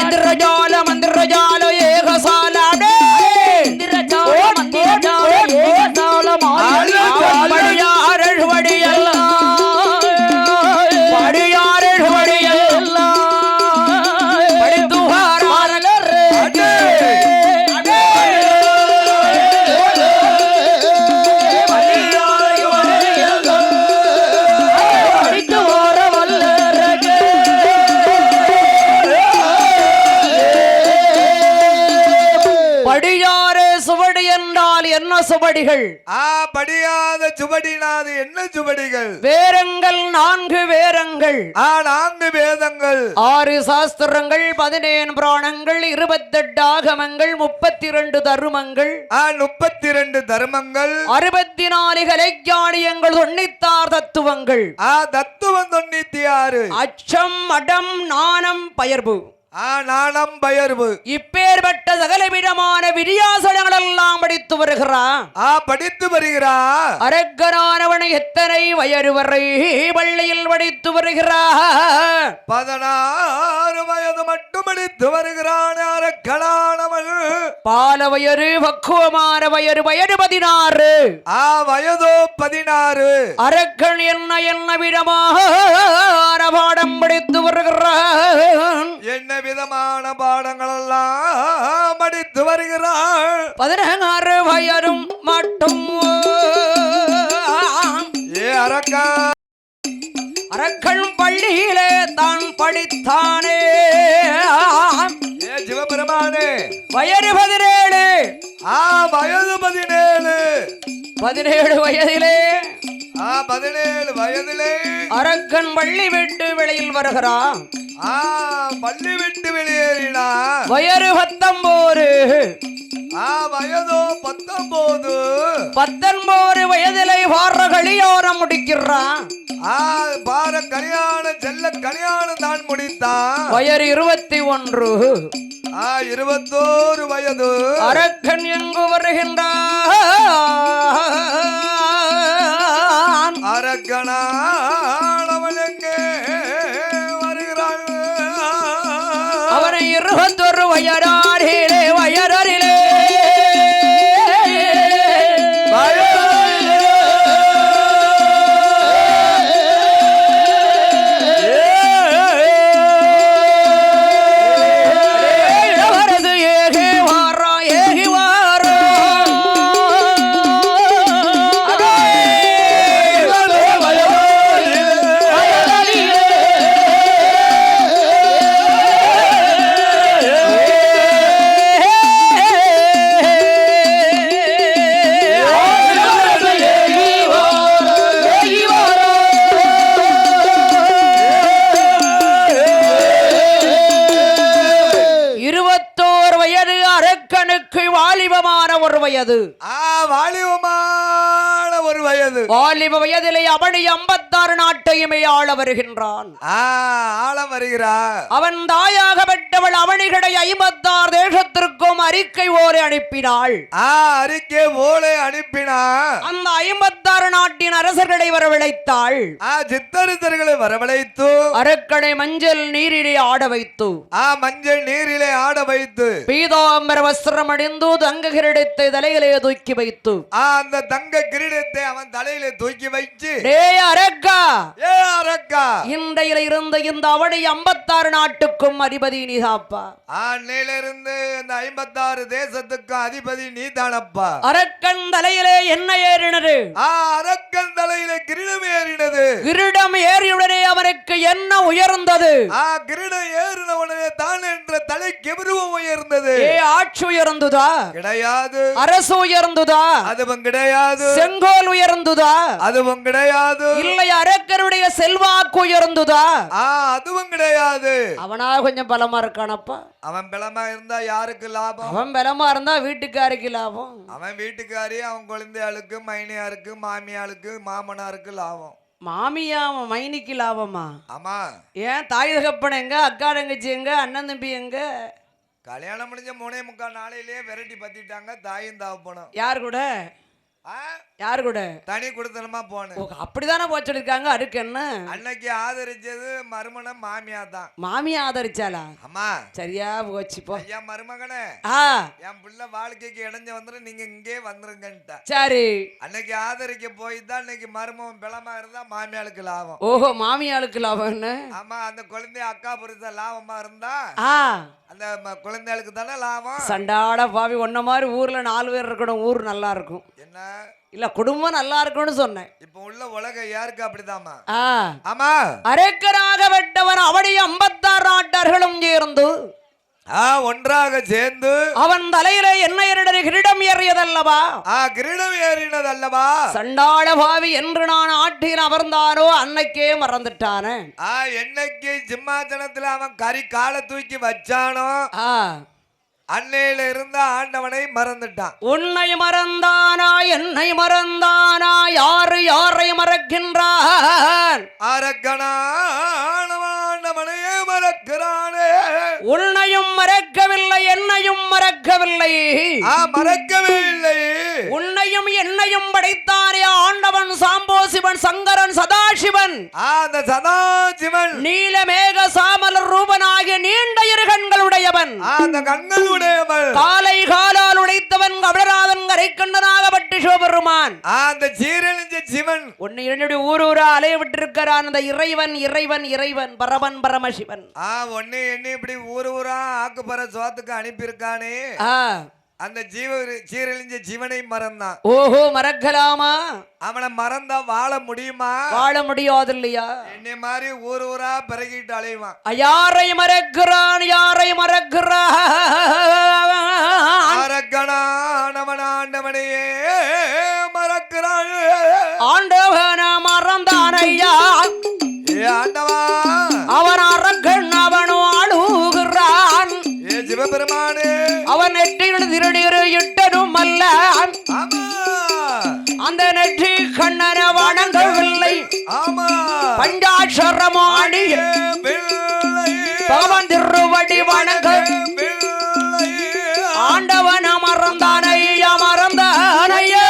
இந்திரஜால மந்திரஜால ஏகசால. சுவடிகள்.
படியாத சுவடினாது என்ன சுவடிகள்?
வேரங்கள் 4 வேரங்கள்.
4 வேதங்கள்,
6 சாஸ்திரங்கள், 17 புராணங்கள், 28 ஆகமங்கள், 32 தர்மங்கள்,
32 தர்மங்கள்,
64 கலைஞானியங்கள், 96 தத்துவங்கள்.
தத்துவம் 96.
அச்சம், அடம், நாணம், பயர்பு.
நாணம் பயர்வு
இப்பேற்பட்ட சகலவிதமான விரியாசனங்கள் எல்லாம் படித்து வருகிறான்.
படித்து வருகிறான்.
அரக்கனானவனை எத்தனை வயது வரை பள்ளியில் படித்து வருகிறான்?
16 வயது மட்டும் படித்து வருகிறான். அரக்கனானவன்
பால வயது பக்குவமான வயது 16.
வயதோ 16.
அரக்கன் என்ன விதமாக பாடம் படித்து வருகிறான்.
என்ன விதமான பாடங்கள் எல்லாம் படித்து வருகிறான்.
16 வயதும் மட்டும் அரக்கன் பள்ளியிலே தான் படித்தானே.
சிவபெருமானே
வயது 17.
வயது 17.
17 வயதிலே
17 வயதிலே
அரக்கன் பள்ளி விட்டு வெளியில் வருகிறான்.
பள்ளி விட்டு வெளியேறினா.
வயது 19.
வயதோ 19.
19 வயதிலே வார கல்யாணம் முடிக்கிறான்.
பார கல்யாணம் செல்ல கல்யாணம் தான் முடித்தான்.
வயது 21.
21 வயது
அரக்கன் எங்கு வருகின்றான்?
அரக்கனானவன் எங்கே வருகிறான்?
அவனை 21 வயதாரிலே வயதரிலே வயது.
வாலிபமான ஒரு வயது.
வாலிப வயதிலே அவனை 56 நாட்டையுமே ஆள வருகின்றான்.
ஆள வருகிறான்.
அவன் தாயாக பெற்றவள் அவனிகளை 56 தேசத்திற்கும் அறிக்கை ஓலை அனுப்பினாள்.
அறிக்கை ஓலை அனுப்பினாள்.
அந்த 56 நாட்டின் அரசர்களை வரவழைத்தாள்.
சித்தரித்தர்களை வரவழைத்து
அரக்கனை மஞ்சள் நீரிலே ஆட வைத்து
மஞ்சள் நீரிலே ஆட வைத்து
பீதாம்பர வஸ்திரம் அணிந்து தங்க கிரீடத்தை தலையிலே தூக்கி வைத்து
அந்த தங்க கிரீடத்தை அவன் தலையிலே தூக்கி வைத்து
அரக்கா
அரக்கா
இன்றையில இருந்த இந்த அவனை 56 நாட்டுக்கும் அதிபதி நீதாப்பா.
அன்னையிலிருந்து இந்த 56 தேசத்துக்கு அதிபதி நீதானப்பா.
அரக்கன் தலையிலே என்ன ஏறினது?
அரக்கன் தலையிலே கிரீடம் ஏறினது.
கிரீடம் ஏறியுடனே அவனுக்கு என்ன உயர்ந்தது?
கிரீடம் ஏறினவுடனே தான் என்ற தலை கெபுருவம் உயர்ந்தது.
ஆட்சி உயர்ந்ததா?
கிடையாது.
அரசு உயர்ந்ததா?
அதுவும் கிடையாது.
செங்கோல் உயர்ந்ததா?
அதுவும் கிடையாது.
இல்லை அரக்கருடைய செல்வாக்கு உயர்ந்ததா?
அதுவும் கிடையாது.
அவனா கொஞ்சம் பலமா இருக்கானப்பா.
அவன் பலமா இருந்தா யாருக்கு லாபம்?
அவன் பலமா இருந்தா வீட்டுக்காருக்கு லாபம்.
அவன் வீட்டுக்காரி அவன் குழந்தையாளுக்கு மைனியாருக்கு மாமியாளுக்கு மாமனாருக்கு லாபம்.
மாமியா மைனிக்கு லாபமா?
ஆமா.
ஏன் தாய் தகப்பன் எங்க, அக்கா தங்கச்சி எங்க, அண்ணன் தம்பி எங்க?
கல்யாணம் முடிஞ்ச 3.25 நாளையிலேயே விரட்டி பத்திட்டாங்க தாயும் தகப்பனும்.
யார் கூட? யாரு கூட?
தனி குடுத்தனமா போன.
அப்படிதானே போச்சிருக்காங்க. அதுக்கு என்ன?
அன்னைக்கு ஆதரிச்சது மருமனம் மாமியா தான்.
மாமியா ஆதரிச்சாலா?
ஆமா.
சரியா போச்சு போ.
ஐயா மருமகனே, என் பிள்ளை வாழ்க்கைக்கு இடைஞ்ச வந்துடும், நீங்க இங்கே வந்துருங்கன்ட்ட.
சரி. அன்னைக்கு
ஆதரிக்க போய் தான் இன்னைக்கு மருமகன் பலமா இருந்தா மாமியாளுக்கு லாபம்.
ஓஹோ, மாமியாளுக்கு லாபம் என்ன?
ஆமா. அந்த குழந்தை அக்கா புரித லாபமா இருந்தா அந்த குழந்தைகளுக்கு தானே லாபம்.
சண்டாட பாவி ஒன்ன மாதிரி ஊர்ல 4 பேர் இருக்கணும், ஊர் நல்லா இருக்கும்.
என்ன
இல்ல குடும்பம் நல்லா இருக்கும்னு சொன்னேன்.
இப்ப உள்ள உலகம் யாருக்கு அப்படிதாமா?
ஆமா. அரக்கராக வெட்டவன் அவனை 56 நாட்டர்களும் சேர்ந்து
ஒன்றாக சேர்ந்து
அவன் தலையில என்ன கிரீடம் ஏறியதல்லவா?
கிரீடம் ஏறினதல்லவா?
சண்டாள பாவி என்று நான் ஆட்டில் அமர்ந்தானோ அன்னைக்கே மறந்துட்டானே.
என்னைக்கு சிம்மாசனத்துல அவன் கறி காலை தூக்கி வச்சானோ அன்னையில இருந்த ஆண்டவனை மறந்துட்டான்.
உன்னை மறந்தானா என்னை மறந்தானா? யாரு யாரை மறக்கின்றான்?
அரக்கனானவனையே மறக்கிறானே.
உன்னையும் மறக்கவில்லை என்னையும் மறக்கவில்லை
மறக்கவே இல்லை.
உன்னையும் என்னையும் படைத்தாரே ஆண்டவன் சாம்போ சிவன் சங்கரன் சதாசிவன்.
அந்த சதாசிவன்
நீலமேக சாமலர் ரூபனாகிய நீண்ட இரு கண்களுடையவன்.
அந்த கண்களுடையவன்
காலை காலால் உடைத்தவன் கபடராதன் கரைக்கண்டனாகப்பட்டு சிவபெருமான்.
அந்த சீரழிஞ்ச சிவன்
உன்னை என்னுடைய ஊரூரா அலைய விட்டிருக்கிறான் அந்த இறைவன் இறைவன் இறைவன் பரவன் பரமசிவன்.
ஒன்னு என்ன இப்படி ஊரா ஆக்குப்பற சோத்துக்கு அனுப்பியிருக்கானே. அந்த சீரழிஞ்ச ஜீவனை மறந்தான்.
ஓஹோ, மறக்கலாமா?
அவனை மறந்தா வாழ முடியுமா?
வாழ முடியாது இல்லையா?
என்னை மாதிரி ஊரா பிறகிட்டு அலைவான்.
யாரை மறக்கிறான் யாரை மறக்கிறான்?
ஆண்டவனையே மறக்கிறான்.
ஆண்டவன மறந்தான் ஐயா.
ஆண்டவா
அவன் அரக்கன் அவனும் ஆளுகிறான்.
சிவபெருமானே
அவன் நெற்றியில் திருநீரு இட்டனும் அல்ல. அந்த நெற்றி கண்ணன வணங்கவில்லை. பஞ்சாட்சரமாடி பவன் திருவடி வணங்க ஆண்டவன் மறந்தானையா மறந்தானையா.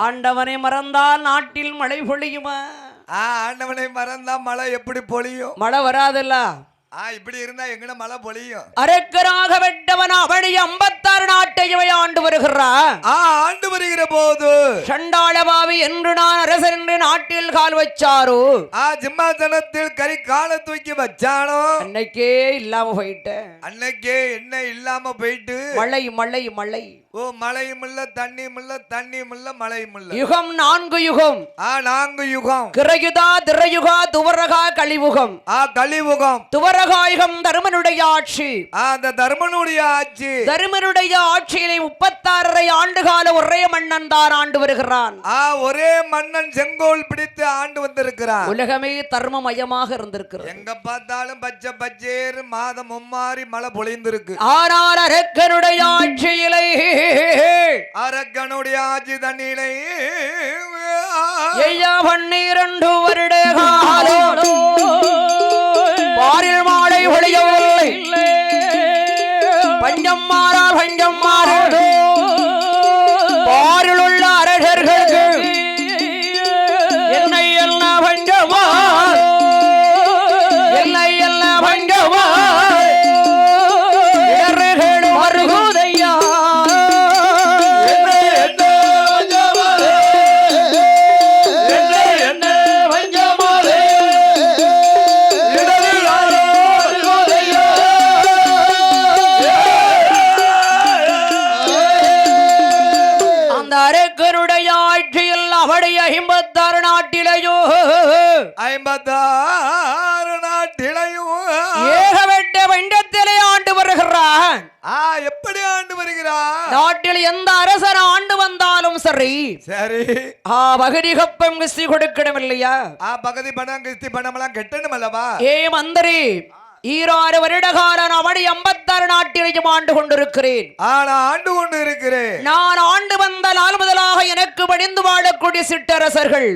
ஆண்டவனை மறந்தால் நாட்டில் மழை பொழியுமா?
ஆண்டவனை மறந்தா மழை எப்படி பொழியும்?
மழை வராதுல்ல.
இப்படி இருந்தா எங்கன மழை பொழியும்?
அரக்கராக வெட்டவன் அவனை 56 நாட்டையும் ஆண்டு வருகிறான்.
ஆண்டு வருகிற போது
சண்டாளபாவி என்று நான் அரசன் என்று நாட்டில் கால் வச்சாரோ,
சிம்மாசனத்தில் கறி காலை தூக்கி வச்சானோ
அன்னைக்கே இல்லாம போயிட்டேன்.
அன்னைக்கே என்ன இல்லாம போயிட்டு
மழை மழை மழை.
மழையும் இல்ல தண்ணியும் இல்ல தண்ணியும் இல்ல மழையும் இல்ல.
யுகம் 4 யுகம்.
4 யுகம்.
கிரயுதா திரயுகா துவரகா கலியுகம்.
கலியுகம்.
துவரகாயுகம் தர்மனுடைய ஆட்சி.
அந்த தர்மனுடைய ஆட்சி.
தர்மனுடைய ஆட்சியிலே 36 ஆண்டு கால ஒரே மன்னன் தான் ஆண்டு வருகிறான்.
ஒரே மன்னன் செங்கோல் பிடித்து ஆண்டு வந்திருக்கிறான்.
உலகமே தர்மமயமாக இருந்திருக்கிறது.
எங்க பார்த்தாலும் பச்சை பச்சேர் மாதம் மும்மாறி மழை பொழிந்திருக்கு.
ஆனால் அரக்கனுடைய ஆட்சியிலே
அரக்கனுடைய ஆட்சி தண்ணீரை
12 வருட காலம் பாரில் மாலை ஒழியவில்லை. பஞ்சம் மாறால் பஞ்சம் மாறாது. பாரில் உள்ள அரசர்களுக்கு என்னை என்ன பஞ்சமா என்னை என்ன பஞ்சமா வருகுதையா. அரக்கனுடைய ஆட்சியில் அவடைய 56 நாட்டிலையோ
56 நாட்டிலையும்
ஏகப்பட்ட பண்டத்திலே ஆண்டு வருகிறான்.
எப்படி ஆண்டு வருகிறான்?
நாட்டில் எந்த அரசன் ஆண்டு வந்தாலும் சரி
சரி
பகுதி கப்பம் கிஸ்தி கொடுக்கணும் இல்லையா?
பகுதி பணம் கிஸ்தி பணம் எல்லாம் கட்டணும் அல்லவா?
மந்திரி 26 வருட காலம் அவடி 56 நாட்டிலையும் ஆண்டு கொண்டிருக்கிறேன்.
ஆண்டு கொண்டு இருக்கிறேன்.
நான் ஆண்டு வந்த நாள் முதலாக எனக்கு பணிந்து வாழக்கூடிய சிற்றரசர்கள்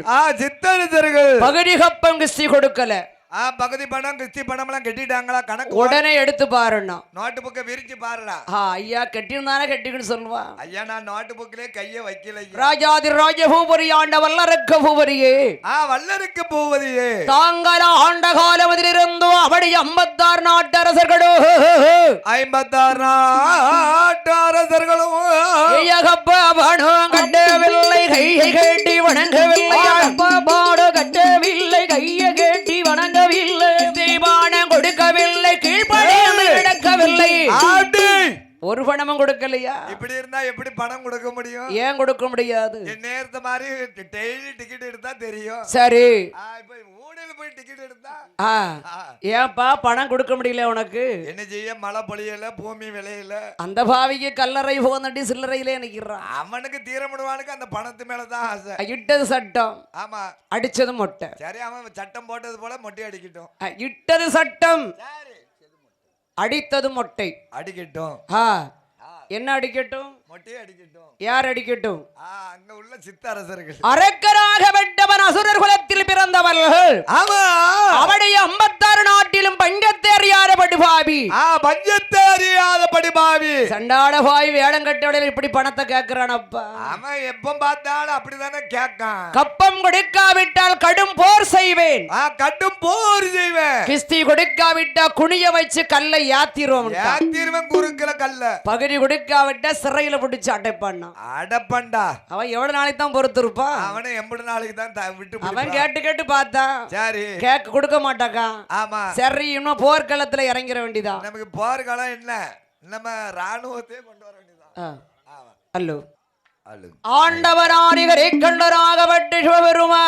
பகுதி கப்பம் கிஸ்தி கொடுக்கல.
பகுதி பணம் கிஸ்தி பணம் எல்லாம் கட்டிட்டாங்களா? கணக்கு
உடனே எடுத்து பாருன்னா
நோட்டு புக்கை விரிச்சு பாருடா.
ஐயா கட்டிருந்தானே கட்டிக்கிட்டு சொல்லுவா.
ஐயா நான் நோட்டு புக்கிலே கைய வைக்கல.
ராஜாதி ராஜ பூபரி ஆண்ட வல்லரக்க பூபரியே
வல்லருக்கு பூபதியே
தாங்கள் ஆண்ட காலமதிலிருந்து அப்படி 56 நாட்டு அரசர்களோ
56 நாட்டு அரசர்களும்
கட்டவில்லை கையை கேட்டி வணங்கவில்லை.
பாடு கட்டவில்லை கையை கேட்டி வணங்கவில்லை.
தீபானம் கொடுக்கவில்லை கீழ்ப்படிந்து
ஆடி
ஒரு பணமும் கொடுக்கலையா?
இப்படி இருந்தா எப்படி பணம் கொடுக்க முடியும்?
ஏன் கொடுக்க முடியாது?
என் நேரத்த மாதிரி டெய்லி டிக்கெட் எடுத்தா தெரியும்.
சரி,
இப்ப ஊடையில போய் டிக்கெட் எடுத்தா
ஏன்பா பணம் கொடுக்க முடியல உனக்கு?
என்ன செய்ய? மழை பொழியல, பூமி விளையல.
அந்த பாவிக்கு கல்லறை போனடி சில்லறையிலே நிக்கிறான்.
அவனுக்கு தீரமுடுவானுக்கு அந்த பணத்து மேலதான் ஆசை.
இட்டது சட்டம்,
ஆமா,
அடிச்சது மொட்டை.
சரி, அவன் சட்டம் போட்டது போல மொட்டை அடிக்கட்டும்.
இட்டது சட்டம், அடித்தது மொட்டை.
அடிக்கட்டும்.
என்ன அடிக்கட்டும்?
மொட்டையை அடிக்கட்டும்.
யார் அடிக்கட்டும்?
அங்க உள்ள சித்த அரசர்கள்.
அரக்கராக வெட்டவன் அசுரர் குலத்தில் பிறந்தவர்கள்.
ஆமா,
அவடைய 56 நாட்டிலும் பஞ்சத்தை அறியாத படுபாவி.
பஞ்சத்தை அறியாத படுபாவி.
சண்டாட பாய் வேடம் கட்டவடையில் இப்படி பணத்தை கேட்கிறானப்பா.
அவன் எப்ப பார்த்தாலும் அப்படிதானே கேட்கான்.
கப்பம் கொடுக்காவிட்டால் கடும் போர் செய்வேன்.
கடும் போர் செய்வேன்.
கிஸ்தி கொடுக்காவிட்டா குனிய வச்சு கல்லை யாத்திருவோம்.
யாத்திருவன் குறுக்கல கல்ல.
பகுதி கொடுக்காவிட்டா சிறையில பிடிச்சு அடைப்பான்.
அடப்பண்டா.
அவன் எவ்வளவு நாளைக்கு தான் பொறுத்து இருப்பான்?
அவனை 80 நாளைக்கு தான் விட்டு.
அவன் கேட்டு கேட்டு பார்த்தான்.
சரி,
கேட்க கொடுக்க மாட்டாக்கா.
ஆமா,
சரி, இன்னும் போர்க்களத்துல இறங்கிற வேண்டியதா.
நமக்கு போர்க்களம் என்ன, நம்ம ராணுவத்தை கொண்டு வர வேண்டியதான்.
அல்லோ ஆண்டவராணிகரை கண்டராகப்பட்டு சிவபெருமான்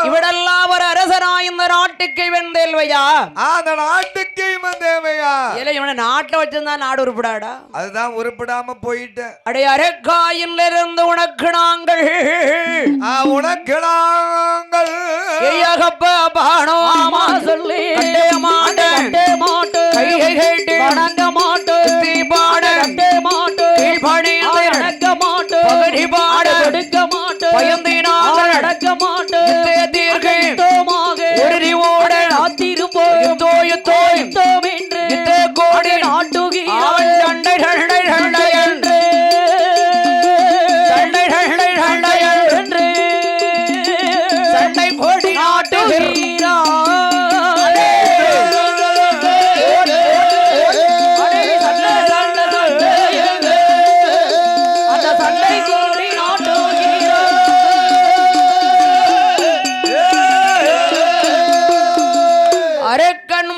இவடெல்லாம் ஒரு அரசனாய் இந்த நாட்டுக்கு வெந்தேல்வையா.
அந்த நாட்டுக்கு வந்தேவையா.
இல்ல, இவனை நாட்டை வச்சிருந்தா நாடு உருப்படாடா.
அதுதான் உருப்படாம போயிட்டு.
அடைய அரக்காயில் இருந்து உனக்கு நாங்கள் பானோ ஆமா சொல்லி மாட்டேன் கேட்டு வணங்க மாட்டோம். தீபாட மாட்டோ அடக்க மாட்டோ கொடுக்க மாட்டோ பயந்தினால் அடக்க மாட்டோ தீர்க்கோட ஆத்திருப்போம் தோயும் என்று கோடி நாட்டுகி சண்டை சண்டை சண்டை என்று சண்டை சண்டை சண்டை என்று சண்டை கோடி நாட்டுகிறா.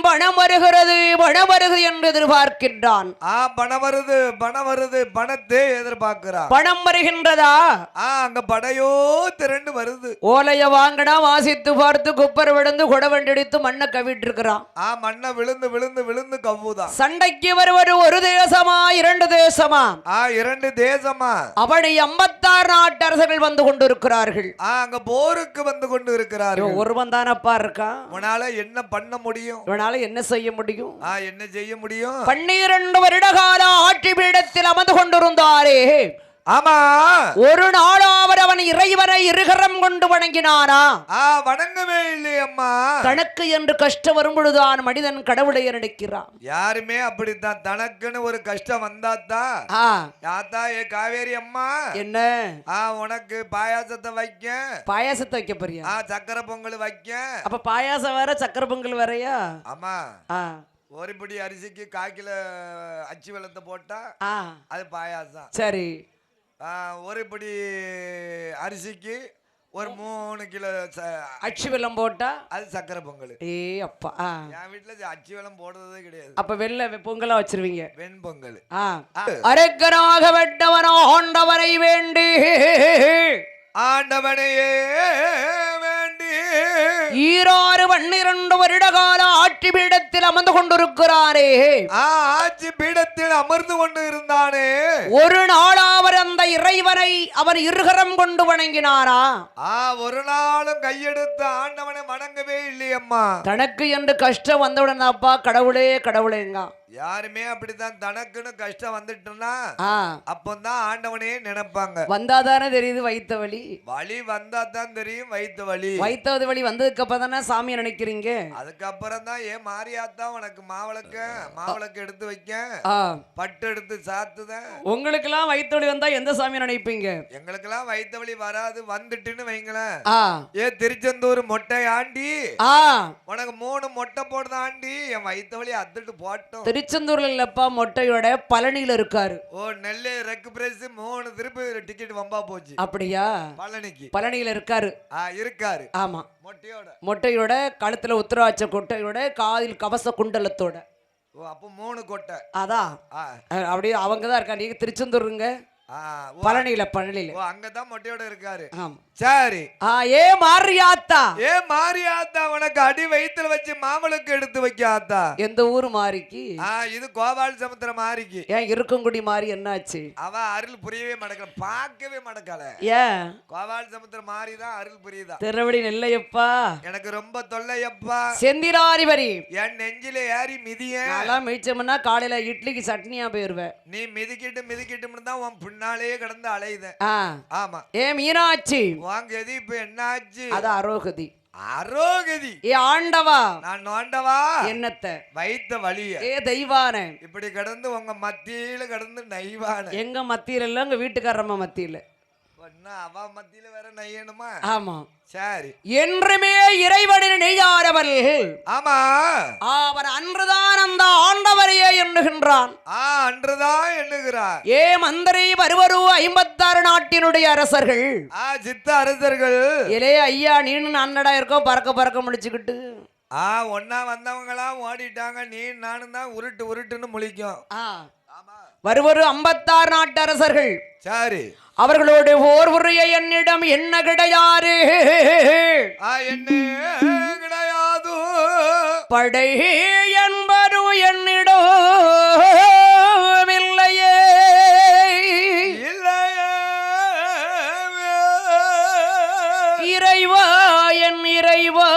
பணம் வருகிறது பணம் வருகிறது என்று எதிர்பார்க்கின்றான்.
பணம் வருது பணம் வருது பணத்தை எதிர்பார்க்கிறான்.
பணம் வருகின்றதா?
அங்க படையோ திரண்டு வருது.
ஓலைய வாங்கினா வாசித்து பார்த்து குப்பர் விழுந்து குடவண்டிடித்து மண்ணை கவிட்டு இருக்கிறான்.
மண்ணை விழுந்து விழுந்து விழுந்து கவ்வுதான்.
சண்டைக்கு வருவது ஒரு தேசமா 2 தேசமா?
2 தேசமா.
அப்படி 56 நாட்டு அரசர்கள் வந்து கொண்டிருக்கிறார்கள்.
அங்க போருக்கு வந்து கொண்டு இருக்கிறார்கள்.
ஒருவன் தானப்பா இருக்கான்.
உன்னால என்ன பண்ண முடியும்?
இவனால என்ன செய்ய முடியும்?
என்ன செய்ய முடியும்?
12 வருட கால ஆட்சி பீடத்தில் அமர்ந்து கொண்டிருந்தாரே.
ஆமா,
ஒரு நாளாவது அவன் இறைவனை இருகரம் கொண்டு வணங்கினானா?
வணங்கவே இல்லையம்மா.
தனக்கு என்று கஷ்டம் வரும் பொழுதுதான் மனிதன் கடவுளை நினைக்கிறான்.
யாருமே அப்படித்தான். தனக்குன்னு ஒரு கஷ்டம் வந்தாத்தான் யாத்தா ஏ காவேரி அம்மா
என்ன
உனக்கு பாயாசத்தை வைக்க.
பாயாசத்தை வைக்க போறியா?
சக்கரை பொங்கல் வைக்க.
அப்ப பாயாசம் வேற சக்கரை பொங்கல் வேறயா?
ஆமா, ஒரு பிடி அரிசிக்கு 1/4 கிலோ அச்சு வெள்ளத்தை போட்டா அது பாயாசம்.
சரி,
ஒரு பிடி அரிசிக்கு ஒரு 3 கிலோ
அச்சு வெல்லம் போட்டா அது
சக்கரை பொங்கல்.
அப்பா,
என் வீட்டுல அச்சு வெல்லம் போடுறதே கிடையாது.
அப்ப வெள்ளை பொங்கலா வச்சிருவீங்க.
வெண்பொங்கல்.
அரக்கராக வெட்டவனோ ஆண்டவரை வேண்டி
ஆண்டவனையே வேண்டி
12 வருட கால ஆட்சி பீடத்தில் அமர்ந்து கொண்டிருக்கிறாரே.
ஆட்சி பீடத்தில் அமர்ந்து கொண்டு இருந்தானே.
ஒரு நாள் அவர் அந்த இறைவனை அவர் இருகரம் கொண்டு வணங்கினாரா?
ஒரு நாளும் கையெடுத்து ஆண்டவனை வணங்கவே இல்லையம்மா.
தனக்கு என்று கஷ்டம் வந்தவுடன் அப்பா கடவுளே கடவுளேங்க.
யாருமே அப்படித்தான். தனக்குன்னு கஷ்டம் வந்துட்டுனா அப்பதான் ஆண்டவனே நினைப்பாங்க.
வந்தாதானே தெரியுது வைத்த வலி.
வலி வந்தா தான் தெரியும் வைத்த வலி.
வைத்தது வலி வந்ததுக்கு அப்புறம் தானே சாமியை நினைக்கிறீங்க.
அதுக்கப்புறம் தான் ஏன் மாரியாத்தா உனக்கு மாவிளக்கு எடுத்து வைக்க, பட்டு எடுத்து சாத்துதான்.
உங்களுக்கு எல்லாம் வைத்த வலி வந்தா எந்த சாமியை நினைப்பீங்க?
எங்களுக்கு எல்லாம் வைத்த வலி வராது. வந்துட்டுன்னு வைங்களேன். ஏ திருச்செந்தூர் மொட்டை ஆண்டி உனக்கு 3 மொட்டை போடுதான் ஆண்டி, என் வைத்த வலி அத்துட்டு போட்டோம்.
திருச்செந்தூர்ல இல்லப்பா, மொட்டையோட பழனியில இருக்காரு.
ஓ நெல்லை ரெக்கு பிரைஸ் 3 திருப்பி டிக்கெட் வம்பா போச்சு.
அப்படியா?
பழனிக்கு
பழனியில இருக்காரு.
இருக்காரு.
ஆமா,
மொட்டையோட.
மொட்டையோட, கழுத்துல உத்திராட்ச கொட்டையோட, காதில் கவச குண்டலத்தோட.
ஓ அப்ப 3 கொட்டை.
அதான் அப்படியே அவங்கதான் இருக்கா. நீங்க திருச்செந்தூருங்க, பழனியில. பழனியில
அங்கதான் மொட்டையோட இருக்காரு.
ஆமா
சரி.
ஏ மாரியாத்தா,
ஏ மாரியாத்தா, உனக்கு அடி வயித்துல வச்சு மாமலுக்கு எடுத்து வைக்க ஆத்தா.
எந்த ஊரு மாரிக்கு?
இது கோபால் சமுத்திர மாரிக்கு.
ஏன் இருக்குங்குடி மாறி என்னாச்சு?
அவ அருள் புரியவே மாட்டேங்கல, பார்க்கவே மாட்டேங்கல.
ஏன்?
கோபால் சமுத்திர மாரி தான் அருள் புரியுதா.
திருவடி நெல்லையப்பா,
எனக்கு ரொம்ப தொல்லையப்பா.
செந்திராரி வரி
என் நெஞ்சில ஏறி மிதிய
அதெல்லாம் மிச்சம்னா காலையில இட்லிக்கு சட்னியா போயிருவேன்.
நீ மிதிக்கிட்டு தான் உன் பின்னாலேயே கிடந்து அலையுத. ஆமா.
ஏ மீனாட்சி,
வாங்க எது இப்ப என்னாச்சு?
அது அரோகதி.
அரோகதி.
ஏ ஆண்டவா,
நான் ஆண்டவா
என்னத்த
வைத்த வழிய.
ஏ தெய்வான,
இப்படி கிடந்து உங்க மத்தியில கிடந்து நைவான.
எங்க மத்தியில இல்ல, உங்க வீட்டுக்காரம்மா மத்தியில.
அவ மத்தியில வேற நையணுமா?
ஆமா.
சரி.
என்றுமே இறைவனின் நெய்யாரவள்.
ஆமா.
அவர் அன்றுதான் அந்த ஆண்டவரையே எண்ணுகின்றான்.
அன்றுதான் எண்ணுகிறார்.
ஏ மந்திரி வருவரு 56 நாட்டினுடைய அரசர்கள்,
சித்த அரசர்கள்.
இலே ஐயா, நீனு அண்ணடா இருக்கோம் பறக்க பறக்க முடிச்சுக்கிட்டு.
ஒன்னா வந்தவங்களாம் ஓடிட்டாங்க, நீ நானும் தான் உருட்டுன்னு முழிக்கும்.
வருவரு 56 நாட்டு அரசர்கள்.
சரி.
அவர்களோடு ஓர் உரையை என்னிடம் என்ன கிடையாது.
என்ன கிடையாது?
படை என்பது என்னிடம் இல்லையே.
இல்லையே.
இறைவா, என் இறைவா,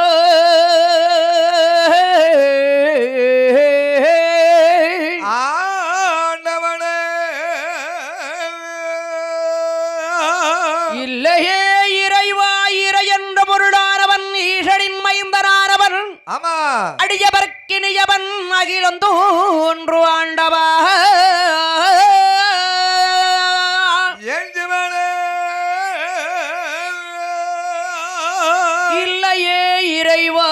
இல்லையே இறைவா. இறை என்ற பொருளானவன் ஈசனின் மைந்தனானவன்.
ஆமா.
அடியவர்க்கினியவன் அகிலம் தோன்று ஆண்டவா. இல்லையே இறைவா.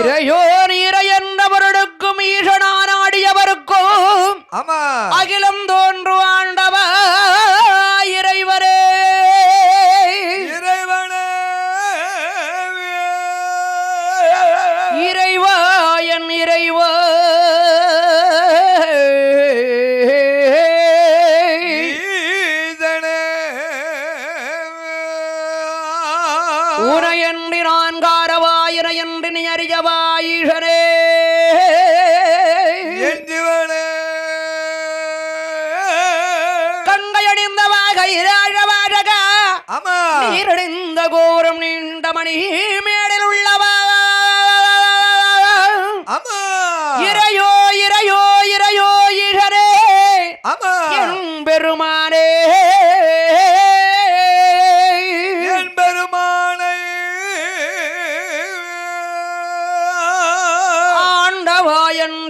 இறையோன் இறை என்றவருக்கும் ஈசனாடியவருக்கும் அகிலம் தோன்று ஆண்டவா இறைவரே.
இறைவனே.
இறைவா, என் இறைவா, உரையன்றி நான் காரவாயிரை என்று நீ அறியவா ஈசனே. கங்கையணிந்தவா கைராழவாழக நீரணிந்த கோரம் நீண்ட மணி மேடில் உள்ளவா. இறையோ இறையோ இறையோ ஈசனே, என் பெருமானே.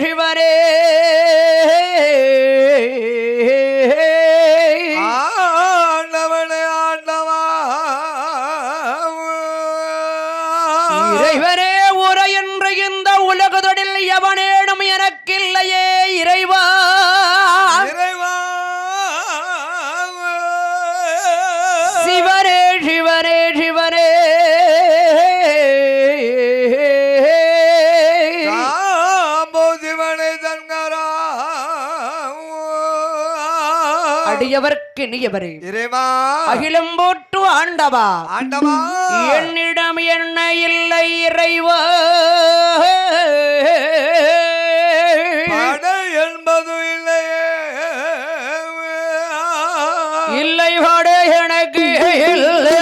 சிவரே.
ஆண்டவனே, ஆண்டவா.
இறைவனே, உரை என்று இந்த உலகதொடில் எவனேனும் எனக்கில்லையே இறைவா.
இறைவா.
சிவரே சிவரே சிவரே. அடியவர்க்கு நீயவரே
இறைவா.
அகிலம் போட்டு ஆண்டவா.
ஆண்டவா.
என்னிடம் என்ன இல்லை இறைவா.
படை என்பது இல்லையே.
இல்லை படை எனக்கு இல்லை.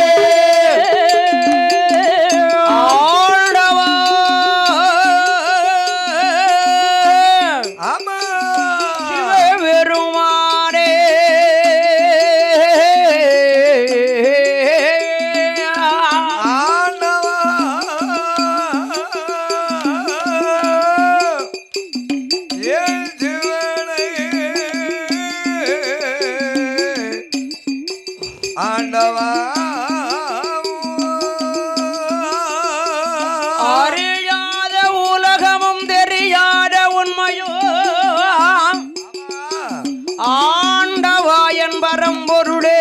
ஆண்டவாயோ
ஆமா.
ஆண்டவாயன் பரம்பொருளே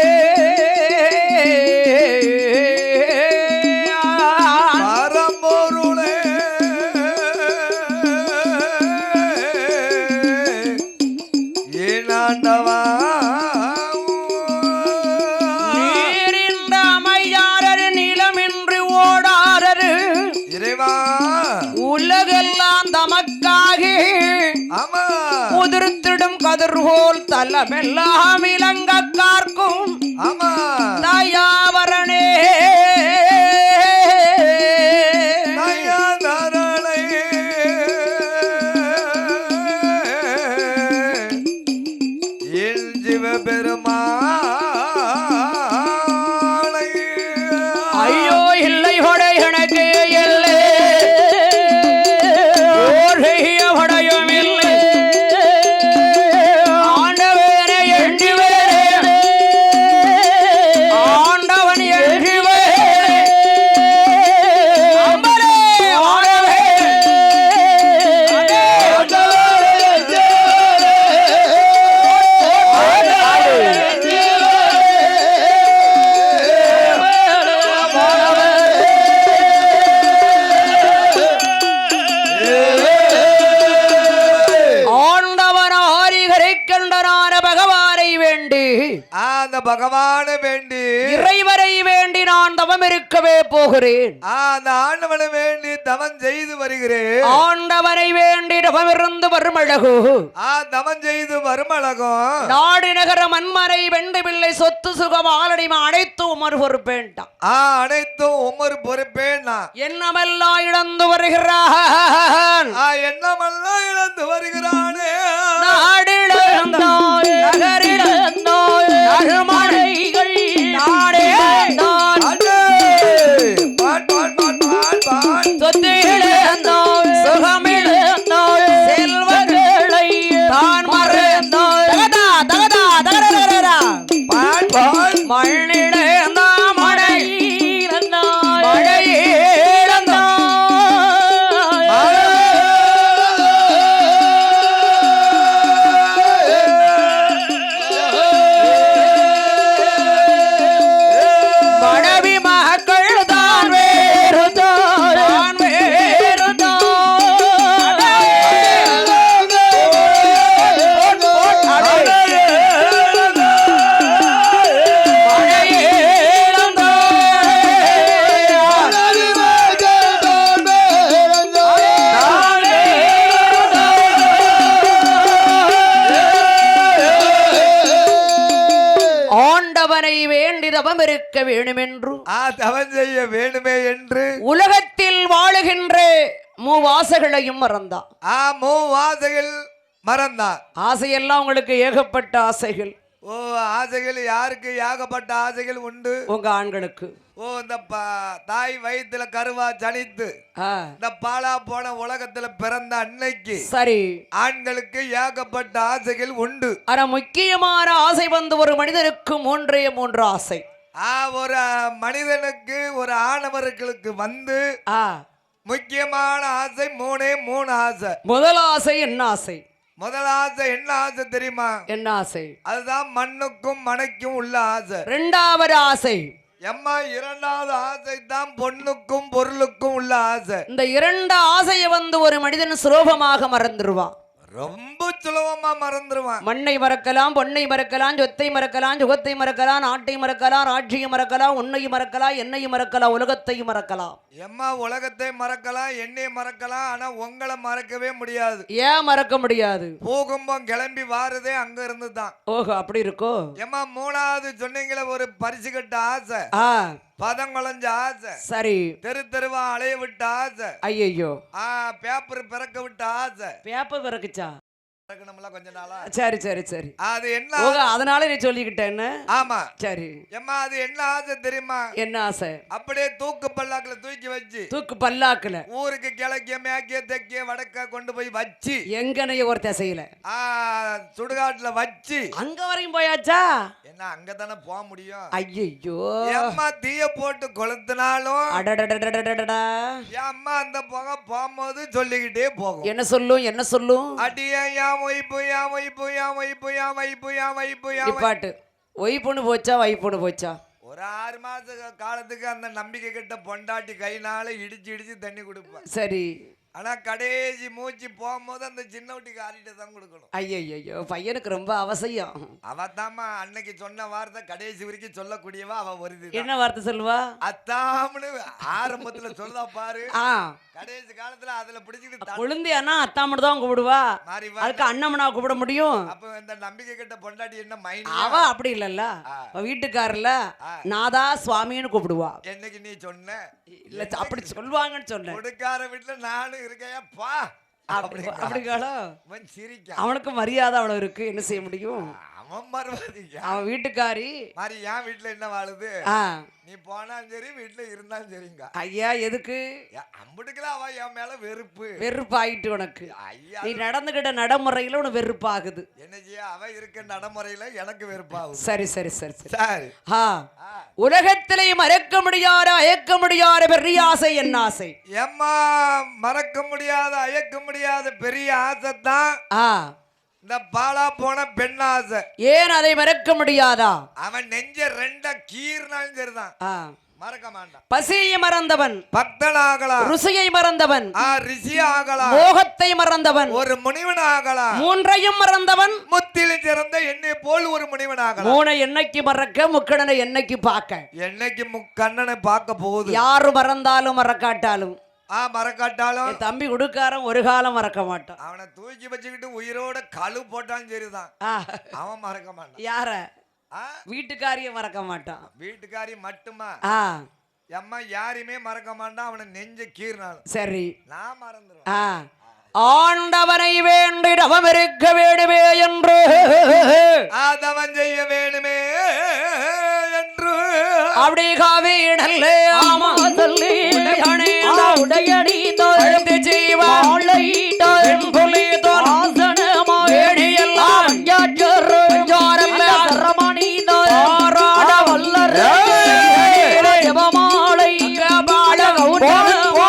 பரம்பொருளே ஏனாண்டவா
நீரிந்த அமையாரரு நிலமின்றி ஓடாரரு
இறைவா
உலகெல்லாம் தமக்காகி
ஆமா
உதிர்த்திடும் கதிர்கோல் தலமெல்லாம் இலங்க கார்க்கும்
ஆமா
தயாவரணே
தயாதரனை என் சிவபெருமானை
ஐயோ இல்லை கொடை எனக்கு இல்லை ஓரைய கொடையும் இல்லை ஆண்டவனை எண்ணி வேறே ஆண்டவன் எண்ணி வேறே அம்பலே ஆண்டவே ஆண்டவன் ஆரிகரை கண்டனான பகவானை வேண்டி
அந்த பகவானை வேண்டி
இறைவரை வேண்டி நான் தவம் இருக்கவே போகிறேன்
அந்த ஆண்டவனை வேண்டி தவம் செய்து வருகிறேன்
ஆண்டவரை வேண்டி தவமிருந்து வருமழகு
தவம் செய்து வருமழகம்
நாடு நகர மண்மனை வெண்டு பிள்ளை சொத்து சுகம் ஆலடிமை அனைத்து உமர் பொறுப்பேன்டான்
அனைத்தும் உமர் பொறுப்பேன்
என்னமெல்லாம் இழந்து வருகிறான்
என்னமெல்லாம் இழந்து வருகிறானே
நாடிழந்தாய் நகரிழந்தாய் நறுமணைகள் நாடே நான்
அடே! பாட், பாட், பாட், பாட், பாட்.
சொத்திழந்தாய் சுகமிழந்தாய் செல்வங்களை தான் மறந்தாய் தகதா தகதா தகதா
பாட், பாட்.
மண்ணிழந்த மழை இழந்தாய் மழை இழந்தாய் மனைவி மகள் தான் வேறு தான் வேறு ஆண்டவனை வேண்டி தவம் இருக்க வேண்டுமென்று
தவம் செய்ய வேண்டுமே என்று
உலகத்தில் வாழுகின்ற மூவாசைகளையும் மறந்தான்
மூவாசைகள் மறந்தான்
ஆசையெல்லாம் உங்களுக்கு ஏகப்பட்ட ஆசைகள்
ஆசைகள் யாருக்கு ஏகப்பட்ட ஆசைகள் உண்டு
உங்க ஆண்களுக்கு
இந்த தாய் வயித்துல கருவா ஜனித்து இந்த பாலா போன உலகத்துல பிறந்த அன்னைக்கு
சரி
ஆண்களுக்கு ஏகப்பட்ட ஆசைகள் உண்டு
ஆனா முக்கியமான ஆசை வந்து ஒரு மனிதனுக்கு மூன்று ஆசை
ஒரு மனிதனுக்கு ஒரு ஆணவர்களுக்கு வந்து முக்கியமான ஆசை மூணு ஆசை
முதல் ஆசை என்ன ஆசை
முதல் ஆசை என்ன ஆசை தெரியுமா
என்ன ஆசை
அதுதான் மண்ணுக்கும் மனைக்கும் உள்ள ஆசை
இரண்டாவது ஆசை
எம்மா இரண்டாவது ஆசை தான் பொண்ணுக்கும் பொருளுக்கும் உள்ள ஆசை
இந்த இரண்டு ஆசையை வந்து ஒரு மனிதன் சுலபமாக மறந்துடுவான்
ரொம்ப சுலபமா மறந்துடுவான்
மண்ணை மறக்கலாம் பொன்னை மறக்கலாம் சொத்தை மறக்கலாம் சுகத்தை மறக்கலாம் நாட்டை மறக்கலாம் ராட்சியை மறக்கலாம் உன்னையும் மறக்கலாம் என்னையும் மறக்கலாம் உலகத்தையும் மறக்கலாம்
எம்மா உலகத்தை மறக்கலாம் என்னையும் மறக்கலாம் ஆனா உங்களை மறக்கவே முடியாது
ஏன் மறக்க முடியாது
பூகம்பம் கிளம்பி வாரதே அங்க இருந்து தான்
ஓஹோ அப்படி இருக்கோ
எம்மா மூணாவது சொன்னீங்களே ஒரு பரிசு கட்ட ஆசை பதம் குழஞ்ச ஆசை
சரி
தெருவா அலைய விட்ட ஆசை
ஐயோ
பேப்பர் பிறக்க விட்ட ஆசை
பேப்பர் பிறக்குச்சா
இருக்கணும்ல கொஞ்ச நாளா.
சரி சரி சரி.
அது என்ன?
ஓக அதனால நீ சொல்லிக்கிட்டேன்னு.
ஆமா
சரி.
எம்மா அது என்ன ஆசை தெரியுமா?
என்ன ஆசை?
அப்படியே தூக்கு பல்லாக்குல தூக்கி வச்சு
தூக்கு பல்லாக்குல
ஊருக்கு கிழக்கிய மேற்கிய தெற்கிய வடக்க கொண்டு போய் வச்சு
எங்கனைய ஒரு திசையில
சுடுகாட்டுல வச்சு
அங்க வரையும் போயாச்சா?
என்ன அங்கதானே போக முடியும்?
ஐயோ
அம்மா தீய போட்டு கொளுத்தினாலும்
அடடடடடடடா
என் அம்மா அந்த புகை போகும்போது சொல்லிக்கிட்டே போகும்.
என்ன சொல்லும் என்ன சொல்லும்?
அடியா வைப்பு யா வைப்பு யா வைப்பு யா வைப்பு யா வைப்பு யா
பாட்டு ஒய்ப்புன்னு போச்சா வைப்புன்னு போச்சா?
ஒரு 6 மாச காலத்துக்கு அந்த நம்பிக்கை கிட்ட பொண்டாட்டி கைனால இடிச்சு இடிச்சு தண்ணி கொடுப்பேன்.
சரி.
ஆனா கடைசி மூச்சு போகும்போது அந்த சின்ன வீட்டுக்கு ஆடிட்டு தான் கொடுக்கணும்.
ஐயோ பையனுக்கு ரொம்ப அவசியம்.
அவதாம்மா அன்னைக்கு சொன்ன வார்த்தை கடைசி வரைக்கும் சொல்லக்கூடியவா அவ வருது.
என்ன வார்த்தை சொல்லுவா?
அத்தாம்னு ஆரம்பத்துல சொல்றா பாரு. கடைசி காலத்துல அதுல பிடிச்சிட்டு
கொழுந்தியானா அத்தாமட்டு தான் கூப்பிடுவா. அதுக்கு அண்ணமனா கூப்பிட முடியும்?
அப்ப இந்த நம்பிக்கை கிட்ட பொண்டாட்டி என்ன மைண்ட்?
அவ அப்படி இல்லல்ல, வீட்டுக்காரல நாதா சுவாமின்னு கூப்பிடுவா.
என்னைக்கு நீ சொன்ன?
இல்ல அப்படி சொல்லுவாங்கன்னு சொன்ன.
கொடுக்கார வீட்டுல நானும் இருக்கையா பா
அப்படிங்களா?
சிரிக்க
அவனுக்கு மரியாதை அவ்வளவு இருக்கு, என்ன செய்ய முடியும்? அவன் வீட்டுக்காரி
மாதிரி என் வீட்டுல என்ன வாழுது? நீ போனாலும் சரி வீட்டுல இருந்தாலும் சரிங்க.
ஐயா எதுக்கு?
அம்புட்டுக்கெல்லாம் அவ என் மேல
வெறுப்பு ஆயிட்டு உனக்கு. நீ நடந்துகிட்ட நடைமுறையில உனக்கு வெறுப்பாகுது.
என்ன செய்ய? அவ இருக்க நடைமுறையில எனக்கு வெறுப்பாகுது.
சரி சரி சரி
சரி.
உலகத்திலே மறக்க முடியாத அயக்க முடியாத பெரிய ஆசை என்ன ஆசை?
ஏம்மா மறக்க முடியாத அயக்க முடியாத பெரிய ஆசை தான் இந்த பாலா போன பெண் ஆசை.
ஏன் அதை மறக்க முடியாதா?
அவன் நெஞ்ச ரெண்டா கீர்னாலும் சரிதான், மறக்க மாட்டான்.
பசியை மறந்தவன்
பக்தனாகலாம்,
ருசியை மறந்தவன்
ரிஷி ஆகலாம்,
மோகத்தை மறந்தவன்
ஒரு முனிவன் ஆகலாம்,
மூன்றையும் மறந்தவன்
முத்திலும் சிறந்த என்னை போல் ஒரு முனிவன் ஆகலாம்.
மூணை என்னைக்கு மறக்க, முக்கண்ணனை என்னைக்கு பார்க்க.
என்னைக்கு முக்கண்ணனை பார்க்க போகுது.
யாரு மறந்தாலும் மறக்காட்டாலும்
மறக்காட்டாலும்
தம்பி கொடுக்காரன் ஒரு காலம் மறக்க மாட்டான்.
அவனை தூக்கி வச்சுக்கிட்டு உயிரோட கழு போட்டாலும் சரிதான், அவன் மறக்க மாட்டான்.
யார? வீட்டுக்காரிய மறக்க மாட்டான்.
வீட்டுக்காரி மட்டுமா? அம்மா யாரையுமே மறக்க மாட்டான். அவனை நெஞ்ச கீர்னாலும்
சரி
நான் மறந்துடுவேன்.
ஆண்டவனை வேண்டி அவன் இருக்க வேண்டுமே என்று
அதவன் செய்ய வேணுமே என்று
அப்படி காவீடல்ல ஆமா சொல்லி உடையடி தோழ்ந்து ஜீவாளை தோழி தோசனமா வேடியெல்லாம் ஜோரல்ல ரமணி தோராட வல்லர் ஜபமாலை பாட கௌரவ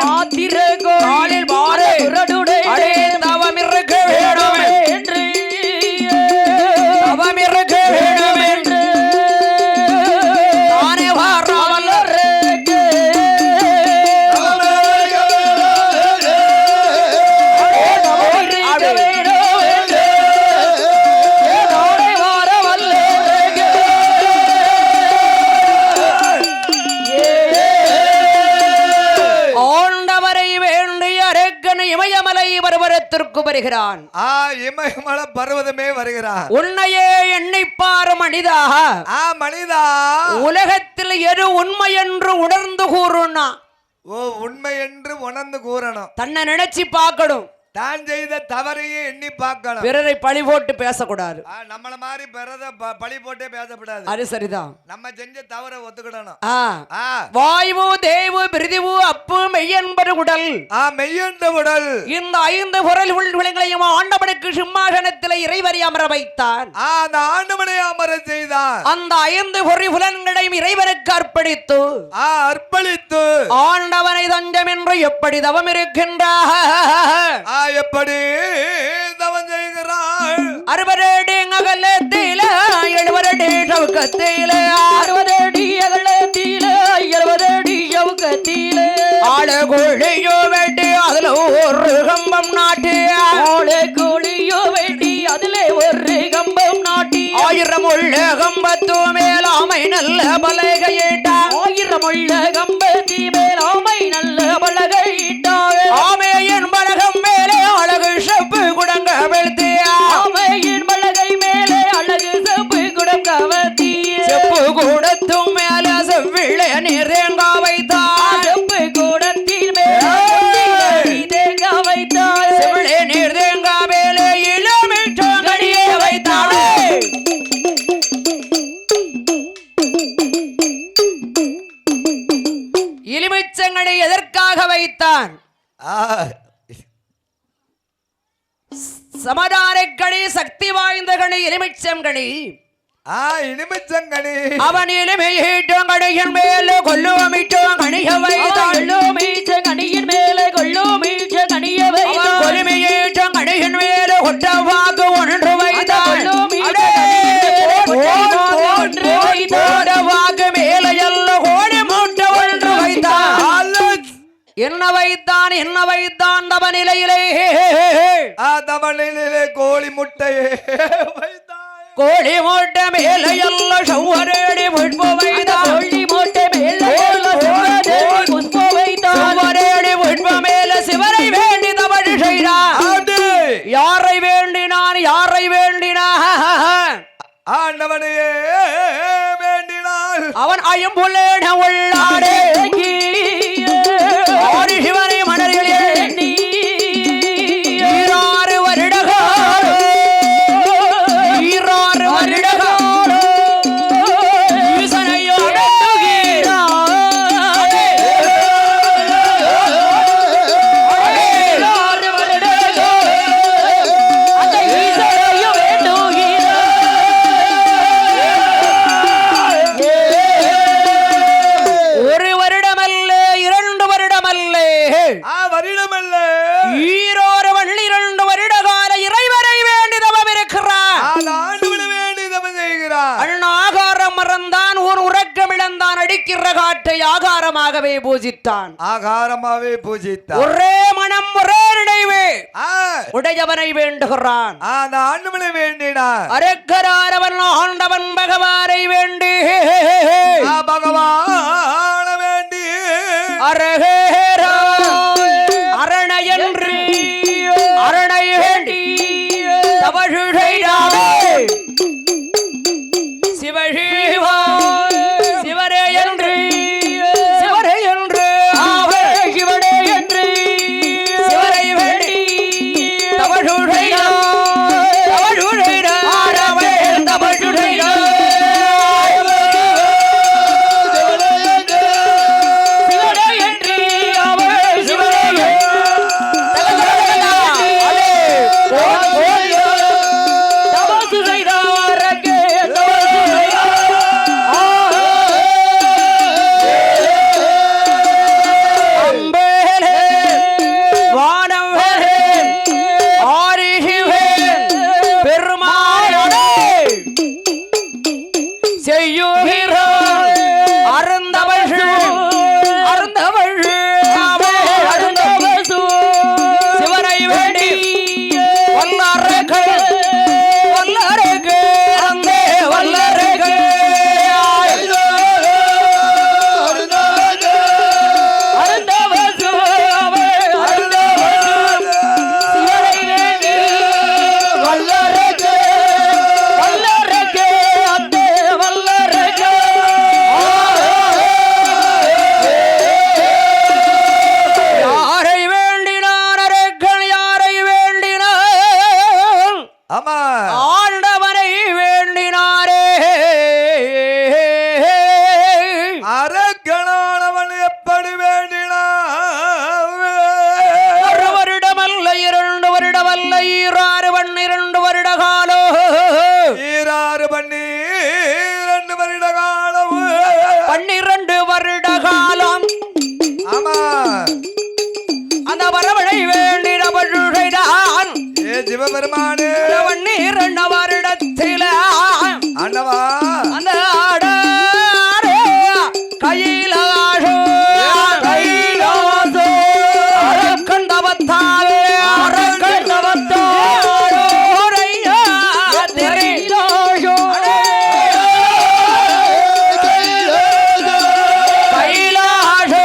மாத்திர கோலில் பாரு உரடுடை அடே தவம் இருக்க வேணும் என்று தவம் இருக்க வேணும் என்று நானே வாராமல்லருக்கு பருவத்திற்கு வருகிறான்.
இமயமலை பர்வதமே வருகிறான்.
உன்னையே எண்ணிப்பார் மனிதா.
மனிதா,
உலகத்தில் எது உண்மை என்று உணர்ந்து கூறுனா?
உண்மை என்று உணர்ந்து கூறணும்.
தன்னை நினைச்சு பார்க்கணும்.
தான் செய்த தவறையே எண்ணி பார்க்கணும்.
பிறரை பழி போட்டு பேசக்கூடாது.
நம்மள மாதிரி பிறரை பழி போட்டே பேசக்கூடாது.
அது சரிதான்.
நம்ம செஞ்ச தவறை ஒத்துக்கிடணும்.
வாயு தேவு பிரிதிவு அப்பு மெய்யென்பது உடல்.
மெய்யென்ற உடல்.
இந்த 5 பொருள் விளங்களையும் ஆண்டவனுக்கு சிம்மாசனத்தில் இறைவரை அமர வைத்தான்.
அந்த ஆண்டவனை அமர செய்தான்.
அந்த 5 பொருள் புலன்களையும் இறைவனுக்கு அர்ப்பணித்து ஆண்டவனை தஞ்சம் என்று எப்படி தவம் இருக்கின்றார்?
எப்படி தவம் செய்கிறாள்?
60 அடி அகலத்தில 70 அடி சவுக்கத்தில 60 அடி அகலத்தில 70 அடி சவுக்கத்தில ஆள கோழியோ வெட்டி அதுல ஒரு கம்பம் நாட்டி ஆள கோழியோ வெட்டி அதுல ஒரு கம்பம் நாட்டி 1000 உள்ள கம்பத்து மேலாமை நல்ல பலகையிட்டா 1000 உள்ள கம்பத்தி மேலாமை நல்ல பலகையிட்டாவே ஆமையின் பலகம் மேலே அழகு செப்பு குடங்க வெளுத்தியா ஆமையின் பலகை மேலே அழகு செப்பு குடங்க வெளுத்திய செப்பு கூடத்தும் மேல செவ்விளை நீர் தேங்கா வைத்தார் செப்பு கூடத்தில் மேலே தேங்கா வைத்தார் செவ்விளை நீர் தேங்கா மேலே சமாதான கணி சக்தி வாய்ந்த கணி எலுமிச்சம் கணி
இனிமிச்சங்கனி
அவன் எலுமையீட்டும் கணியின் மேல கொல்லுவமிட்டும் கணிய வைத்தான்
கணியின் மேலே கொள்ளுமீச்ச கணிய வைத்தான்
கொலுமையீட்டும் கணியின் மேல கொட்டவாக்கு ஒன்று வைத்தான் வாக்கு மேல எல்ல கோடி மூட்டை ஒன்று வைத்தான் என்ன வைத்தான் என்ன வைத்தான் தவநிலையிலே
தவநிலையிலே கோழி முட்டையே வைத்தான்
கோழி மூட்டை மேல எல்ல சௌவரேடி புஷ்ப வைத்தான்
கோழி மூட்டை மேலே புஷ்ப வைத்தான்
சௌவரேடி புஷ்ப மேல சிவரை வேண்டி தவறு செய்தான் யாரை வேண்டினான் யாரை வேண்டினான்
ஆண்டவனையே வேண்டினாள்
அவன் ஐயம்புள்ளேட உள்ளாடே ஆடி சிவனை மணர்களே ஈராறு வருடகாலோ ஈராறு வருடகாலோ ஈசனையோ ஒரு வருடமல்ல இரண்டு வருடமல்ல
வருடமல்ல
ஈரோரு வள்ளி 2 வருட கால இறைவரை வேண்டி தவம் இருக்கிறார்
ஆண்டு வேண்டி தவம் செய்கிறார்
அண்ணா ஆகாரம் மறந்தான் ஒரு உறக்கம் இழந்தான் அடிக்கிற காட்டை ஆகாரமாகவே பூஜித்தான்
ஆகாரமாவே பூஜித்தார்
ஒரே மனம் ஒரே நினைவு உடையவனை வேண்டுகிறான்
அந்த ஆண்டு வேண்டினார்
அரக்கராரவன் ஆண்டவன் பகவானை வேண்டி
பகவான வேண்டி
அரகேரா அரணை என்று அரணை வேண்டி தவழுடையாவே சிவசிவா சிவரே என்று சிவரே என்று ஆவே சிவனே என்று சிவரை வேண்டி தவழுடையா தவழுடையா ஆரவே தவழுடையா
சிவபெருமானே
நீர் வருடத்தில
ஆண்டவா
அந்த ஆடாரே கையிலாசோ கையிலாசோ அரக்கண்டவத்தால் அரக்கண்டவத்தாரோரையா திரையிலாசோ கையிலாசோ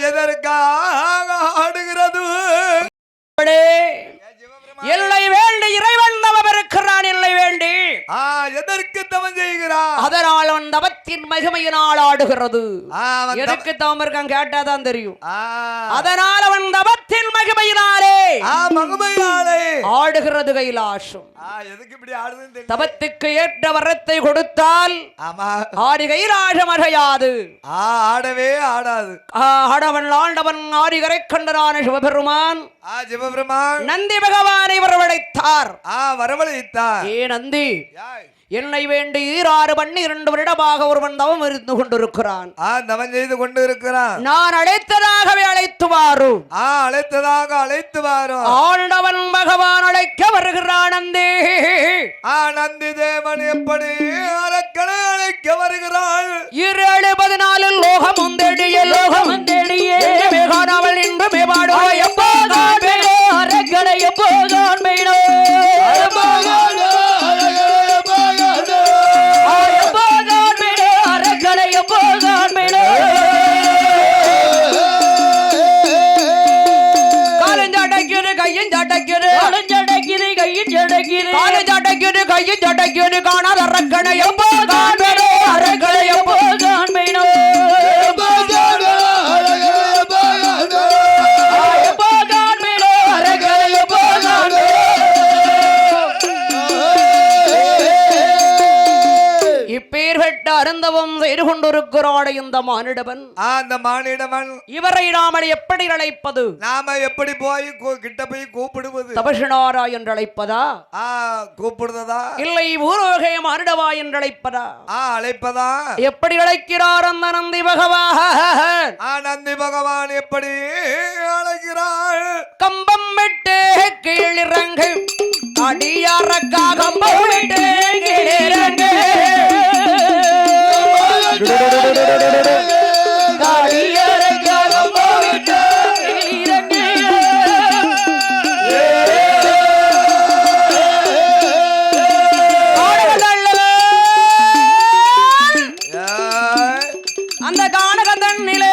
எதற்காக ஆடுகிறது
எல்லை வேண்டி இறைவன் தவம் இருக்கிறான். எல்லை வேண்டி
எதற்கு தவம் செய்கிறான்?
அதனால் அவன் தவத்தின் மகிமையினால் ஆடுகிறது. எதற்கு தவம் இருக்கான் கேட்டாதான் தெரியும். அதனால் அவன் தவத்தின் மகிமையினாலே ஆடுகிறது கைலாசம்.
எதுக்கு இப்படி ஆடுது?
தவத்துக்கு ஏற்ற வரத்தை கொடுத்தால் ஆடி கைலாசம் அடையாது.
ஆடவே ஆடாது.
ஆடவன் ஆண்டவன் ஆடிகரை கண்டரான சிவபெருமான் நந்தி பகவானை வரவழைத்தார். ஏ நந்தி, என்னை வேண்டி 12 வருடமாக ஒருவன் தவம் இருந்து கொண்டிருக்கிறான்.
தவம் செய்து கொண்டிருக்கிறான்.
நான் அழைத்ததாகவே அழைத்து வாரும்.
அழைத்து வாரும்.
ஆண்டவன் பகவான் அழைக்க வருகிறான். நந்தி
நந்தி தேவன் எப்படி அரக்கனை அழைக்க வருகிறாள்?
14 லோகம் தேடியே மேகானவள் நின்று மேபாடோ அரக்கனை எப்போதான் மேடோ கையும் சடைக்குது காணாத அரக்கனை எப்போ காண்பேனோ அரக்கனை எப்போ காண்பேனோ எப்போ காண்பேனோ அரக்கனை எப்போ காண்பேனோ. இப்பேர் வெட்ட அருந்தவம் செய்து கொண்டிருக்கிறான் இந்த மானிடவன். இவரை நாம எப்படி அழைப்பது?
நாம எப்படி போய் கிட்ட போய் கூப்பிடுவது?
தபசினாரா என்று அழைப்பதா?
கூப்பிடுறதா?
இல்லை ஊரோகே மானிடவா என்று அழைப்பதா?
அழைப்பதா? எப்படி
அழைக்கிறார் அந்த நந்தி பகவான்?
நந்தி பகவான் எப்படி அழைக்கிறார்?
கம்பம் விட்டு கீழிறங்கு அடியாரக்கா கம்பம் விட்டு கீழிறங்கு அந்த கானகந்தன்னிலே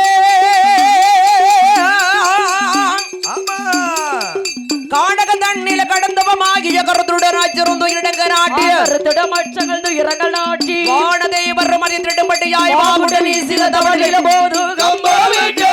கானகந்தன்னில கடந்தவமாகிய கருத்துடனாச்சிருந்த இடங்க நாட்டிய கருத்துடமச்சங்கள் துயரங்கள் நாட்டி வானதேவர் மதித்திடும்படியாய் வாகுடனி சில தமிழில போது கம்பவிட்டு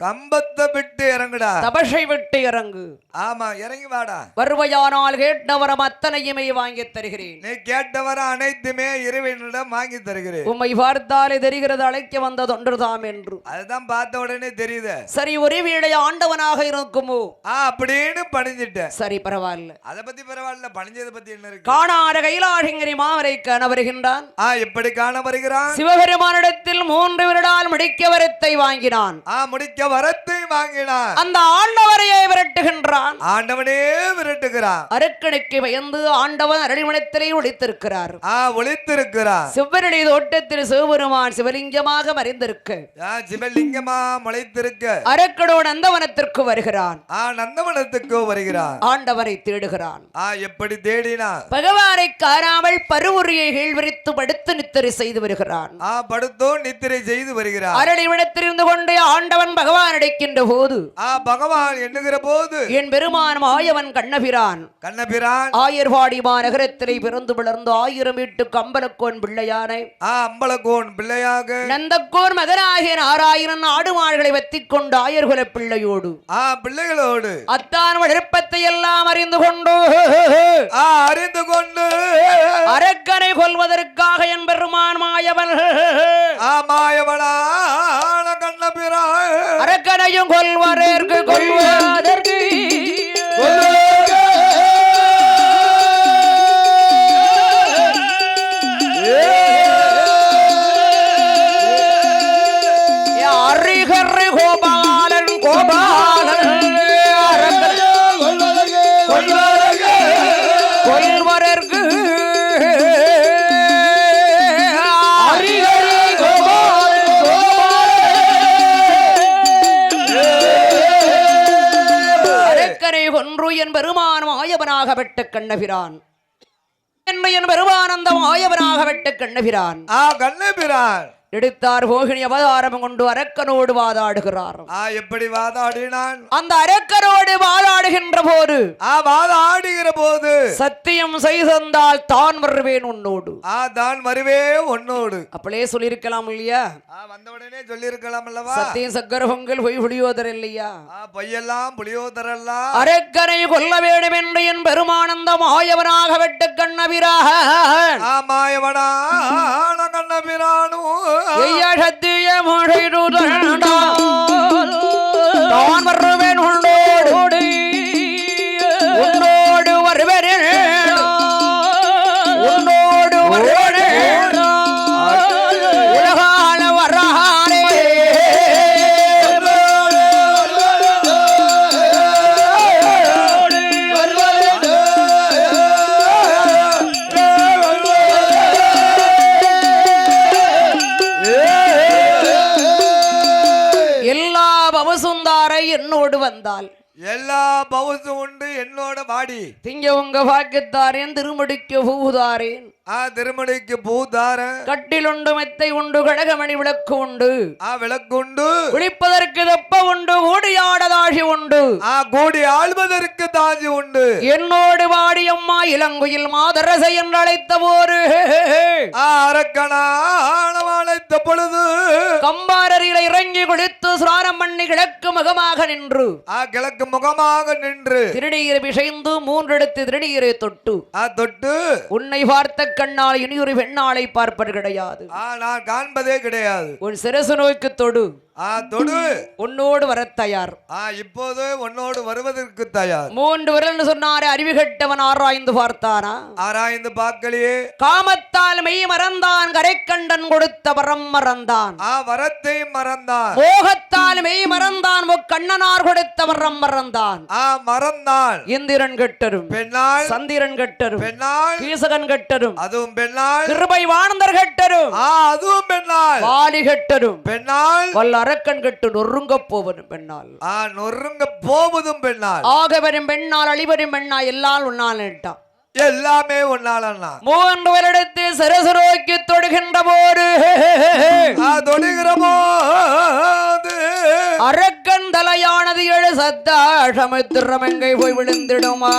கம்பத்தை விட்டு இறங்குடா,
தபசை விட்டு இறங்கு.
ஆமா, இறங்கி வாடா.
வருவையானால் கேட்டவரம் அத்தனையுமே வாங்கி தருகிறேன்.
நீ கேட்டவர அனைத்துமே இறைவனிடம் வாங்கி தருகிறேன்.
உம்மை பார்த்தாலே தெரிகிறது அழைக்க வந்த தொண்டர்தாம் என்று.
அதுதான் பார்த்த உடனே தெரியுது.
சரி, ஒரே வேளை ஆண்டவனாக இருக்குமோ
அப்படின்னு பணிஞ்சிட்ட.
சரி, பரவாயில்ல,
அதை பத்தி பரவாயில்ல. பணிஞ்சதை பத்தி என்ன இருக்கு?
காணாத கைலாசங்கிரி மாவரை காண வருகின்றான்.
எப்படி காண வருகிறான்?
சிவபெருமானிடத்தில் 3 வருடால் முடிக்க வரத்தை வாங்கினான்.
முடிக்க வரத்தை வாங்கினான்.
அந்த ஆண்டவரையே விரட்டுகின்றான்.
ஆண்டவனே விரட்டுகிறான்.
அரக்கனுக்கு பயந்து ஆண்டவன் அரளிமணத்திலே ஒளித்திருக்கிறார்.
ஒளித்திருக்கிறார்.
சிவனடி தோட்டத்தில் சிவபெருமான் சிவலிங்கமாக மறைந்திருக்கு.
சிவலிங்கமா முளைத்திருக்க
அரக்கனோடு நந்தவனத்திற்கு வருகிறான்.
நந்தவனத்துக்கு வருகிறான்.
ஆண்டவரை தேடுகிறான்.
எப்படி தேடினான்?
பகவானை காணாமல் பருவுரியை கீழ்விரித்து படுத்து நித்திரை செய்து வருகிறான்.
படுத்தோ நித்திரை செய்து வருகிறான்.
அரளிமணத்தில் இருந்து கொண்டு ஆண்டவன் பகவான் பகவான் அடைக்கின்ற போது
பகவான் எண்ணுகிற போது
என் பெருமான் மாயவன் கண்ணபிரான் ஆயர்வாடி மாநகரத்திலே பிறந்து வளர்ந்து 1000 வீட்டுக்கு அம்பலக்கோன் பிள்ளையானை
அம்பலக்கோன் பிள்ளையாக
நந்தக்கோன் மகனாகிய 6000 ஆடு மாடுகளை வெத்திக் கொண்டு ஆயர்குல பிள்ளையோடு
பிள்ளைகளோடு
அத்தான் விருப்பத்தை எல்லாம் அறிந்து கொண்டு அரக்கனை கொல்வதற்காக என் பெருமான் மாயவன் அரக்கனையும் கொல்வதற்கு ஹரிஹரி கோபாலன் கொல்வதற்கு என் பெருமான் மாயவனாக வெட்ட கண்ணபிரான் என் பெருமான் அந்த மாயவனாக வெட்ட கண்ணபிரான்
கண்ணபிரான்
எடுத்தார் போகினி அவதாரம் கொண்டு அரக்கனோடு வாதாடுகிறார்
எப்படி வாதாடினான்
அந்த அரக்கனோடு வாதாடுகின்ற போது
வாதாடுகிற போது
சத்தியம் செய்தால் தான் வருவேன் உன்னோடு
தான் வருவே உன்னோடு
அப்படியே சொல்லியிருக்கலாம் இல்லையா
வந்தவுடனே சொல்லியிருக்கலாம் அல்லவா
சத்தியம் சக்கர பொங்கல் பொய் புளியோதர் இல்லையா
பொய்யெல்லாம் புளியோதர் அல்ல
அரக்கனை கொல்ல வேண்டும் என்று என் பெருமானந்த மாயவனாக வெட்ட கண்ணபிரான்
மாயவனான கண்ணபிரானு
தான் வருவேன் உன்னோடு உன்னோடு வருவேன் உன்னோடு வருவேன் உலகால வரானே என்னோடு வந்தால்
எல்லா பவுசும் உண்டு என்னோட வாடி
திங்க உங்க வாக்குத்தாரேன் திருமுடிக்கு பூதாரேன்
திருமணிக்கு பூதாரன்
கட்டில் உண்டு மெத்தை உண்டு கடகமணி விளக்கு உண்டு
விளக்கு உண்டு
குளிப்பதற்கு தெப்ப உண்டு கூடியாட தாசி உண்டு
கூடி ஆள்வதற்கு தாசி உண்டு
என்னோடு வாடி அம்மா இளங்குயில் மாதரசை என்று அழைத்த போது
அரக்கனான அழைத்த பொழுது
கம்பாரில இறங்கி குளித்து ஸ்நானம் பண்ணி கிழக்கு முகமாக நின்று
கிழக்கு முகமாக நின்று
திருநீர் பிசைந்து 3 இடத்து திருநீரை தொட்டு
தொட்டு
உன்னை பார்த்த கண்ணால் இனியொரு பெண்ணாளை பார்ப்பது கிடையாது
நான் காண்பதே கிடையாது
உன் சிரசு நோய்க்கு தொடு
தொடு
உன்னோடு வர தயார்
இப்போது உன்னோடு வருவதற்கு தயார்
3 விரல் சொன்னாரே அறிவு கெட்டவன் ஆராய்ந்து பார்த்தானா
ஆராய்ந்து பார்க்கலையே
காமத்தால் மெய் மறந்தான் கரைக்கண்டன் கொடுத்த வரம் மறந்தான்
வரத்தை மறந்தான்
மோகத்தால் மெய் மறந்தான் கண்ணனார் கொடுத்த வரம் மறந்தான்
மறந்தான்
இந்திரன் கெட்டரும்
பெண்ணால்
சந்திரன் கெட்டரும்
பெண்ணால்
கீசகன் கெட்டரும்
அதுவும் பெண்ணால்
கிருபை வானந்தர் கெட்டரும்
அதுவும் பெண்ணால்
வாலி கெட்டரும்
பெண்ணால்
வல்ல அரக்கன் கெட்டு நொறுங்க போவதும் பெண்ணால்
நொறுங்க போவதும் பெண்ணால்
ஆகவரும் பெண்ணால் அழிவரும் பெண்ணால் எல்லாம் உன்னால் நட்டான்
எல்லாமே ஒன்னாலண்ணா
3 வருடத்தில் சிரசு நோக்கி தொடுகின்ற போது
தொடுகிற போது
அரக்கன் தலையானது 7 சத்தாஷமித்திரம் எங்கே போய் விழுந்திடுமா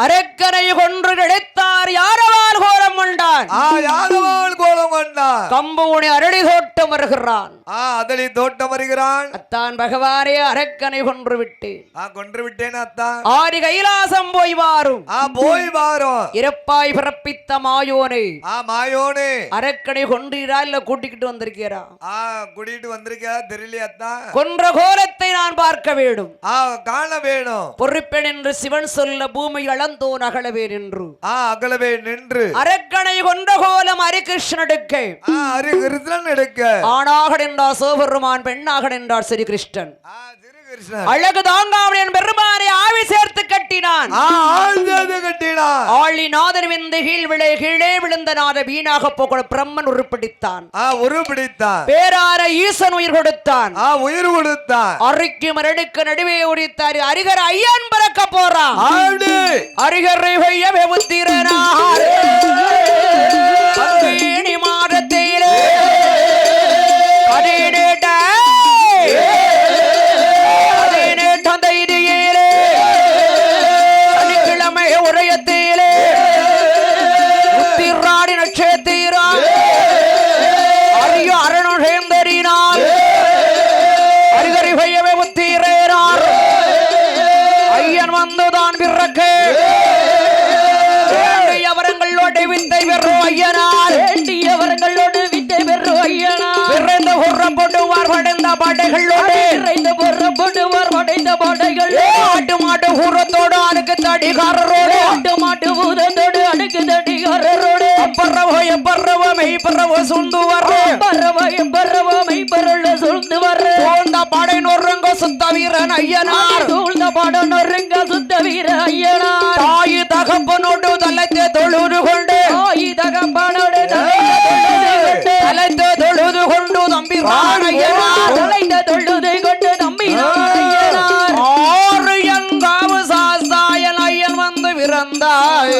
அரக்கனை கொன்று கிடைத்தார் யாரவால் கோலம் கொண்டான்
யாரவால் கோலம் கொண்டான்
கம்பூனி அரளி தோட்டம் வருகிறான்
அதளி தோட்டம் வருகிறான்
அத்தான் பகவானே அரக்கனை கொன்று விட்டேன்
கொன்று விட்டேன் அத்தான்
ஆதி கைலாசம் போய் வாரும்
போய் வாரும்
இறப்பாய் பிறப்பித்த மாயோனே
மாயோனே
அரக்கனை கொன்றீரா இல்ல கூட்டிக்கிட்டு வந்திருக்கிறா
கூட்டிட்டு வந்திருக்கா தெரியல அத்தான்
கொன்ற கோலத்தை நான் பார்க்க வேண்டும்
காண வேணும்
பொறுப்பேன் என்று சிவன் சொல்ல பூமி அளந்தோன் அகலவே நின்று
அகலவே நின்று
அரக்கனை கொன்ற கோலம் ஹரிகிருஷ்ணன் எடுக்க
ஹரிகிருஷ்ணன் எடுக்க
ஆணாக நின்றார் சிவபெருமான் பெண்ணாக நின்றார் ஸ்ரீகிருஷ்ணன்
கிருஷ்ணன்
அழகு தாங்காவலின் பெருமானை ஆவி சேர்த்து கட்டினான்.
ஆழ்ந்தது கட்டினான்.
ஆழிநாதன் விந்து கீழே விழுந்த நாத வீணாக போக பிரம்மன் உருப்பிடித்தான்.
உருப்பிடித்தான்.
பேரார ஈசன் உயிர் கொடுத்தான்.
உயிர் கொடுத்தான்.
அரிக்கு மரடுக்கு நடுவே உரித்தார். அரிகர் ஐயன் பிறக்க போறான். அரிகரை வையவே உத்திரனார் பங்குனி மாதத்திலே சனிக்கிழமை உரையத்திலே உத்திராடி நட்சத்திரா அரியோ அரணம் சேர்ந்தறினார். அரிகரை வையவே உத்திரேனார் ஐயன் வந்துதான் பிறக்க அவரங்களோடு வித்தை பெறும் ஐயனார்.
அவரங்களோடு வித்தை பெறும் ஐயனார்.
விரைந்து புறப்படுவார் படைந்த படைகளோடு.
விரைந்து புறப்படுவார் படைந்த படைகள்.
ஆட்டு மாட்டு ஊரத்தோடு அடுக்கு தடிகாரரோடு.
ஆட்டு மாட்டு ஊரத்தோடு அடுக்கு தடிகாரரோடு.
அப்பறவோ எப்பறவோ மெய்ப்பறவோ சுந்து வர.
பறவோ எப்பறவோ மெய்ப்பருள்ள சுழ்ந்து வர.
சூழ்ந்த படை நொறுங்க சுத்த வீரன் ஐயனார்.
சூழ்ந்த படை நொறுங்க சுத்த வீர ஐயனார்.
தாயு தகப்பனோடு தலைத்து தொழுது கொண்டு.
தாயி தகப்பனோடு
தலைத்து தொழுது கொண்டு தம்பி ஐயனார்.
தலைத்த தொழுது கொண்டு தம்பி ஐயனார்.
ஆறு எங்காவு சாஸ்தாயன் ஐயன் வந்து பிறந்தாய்.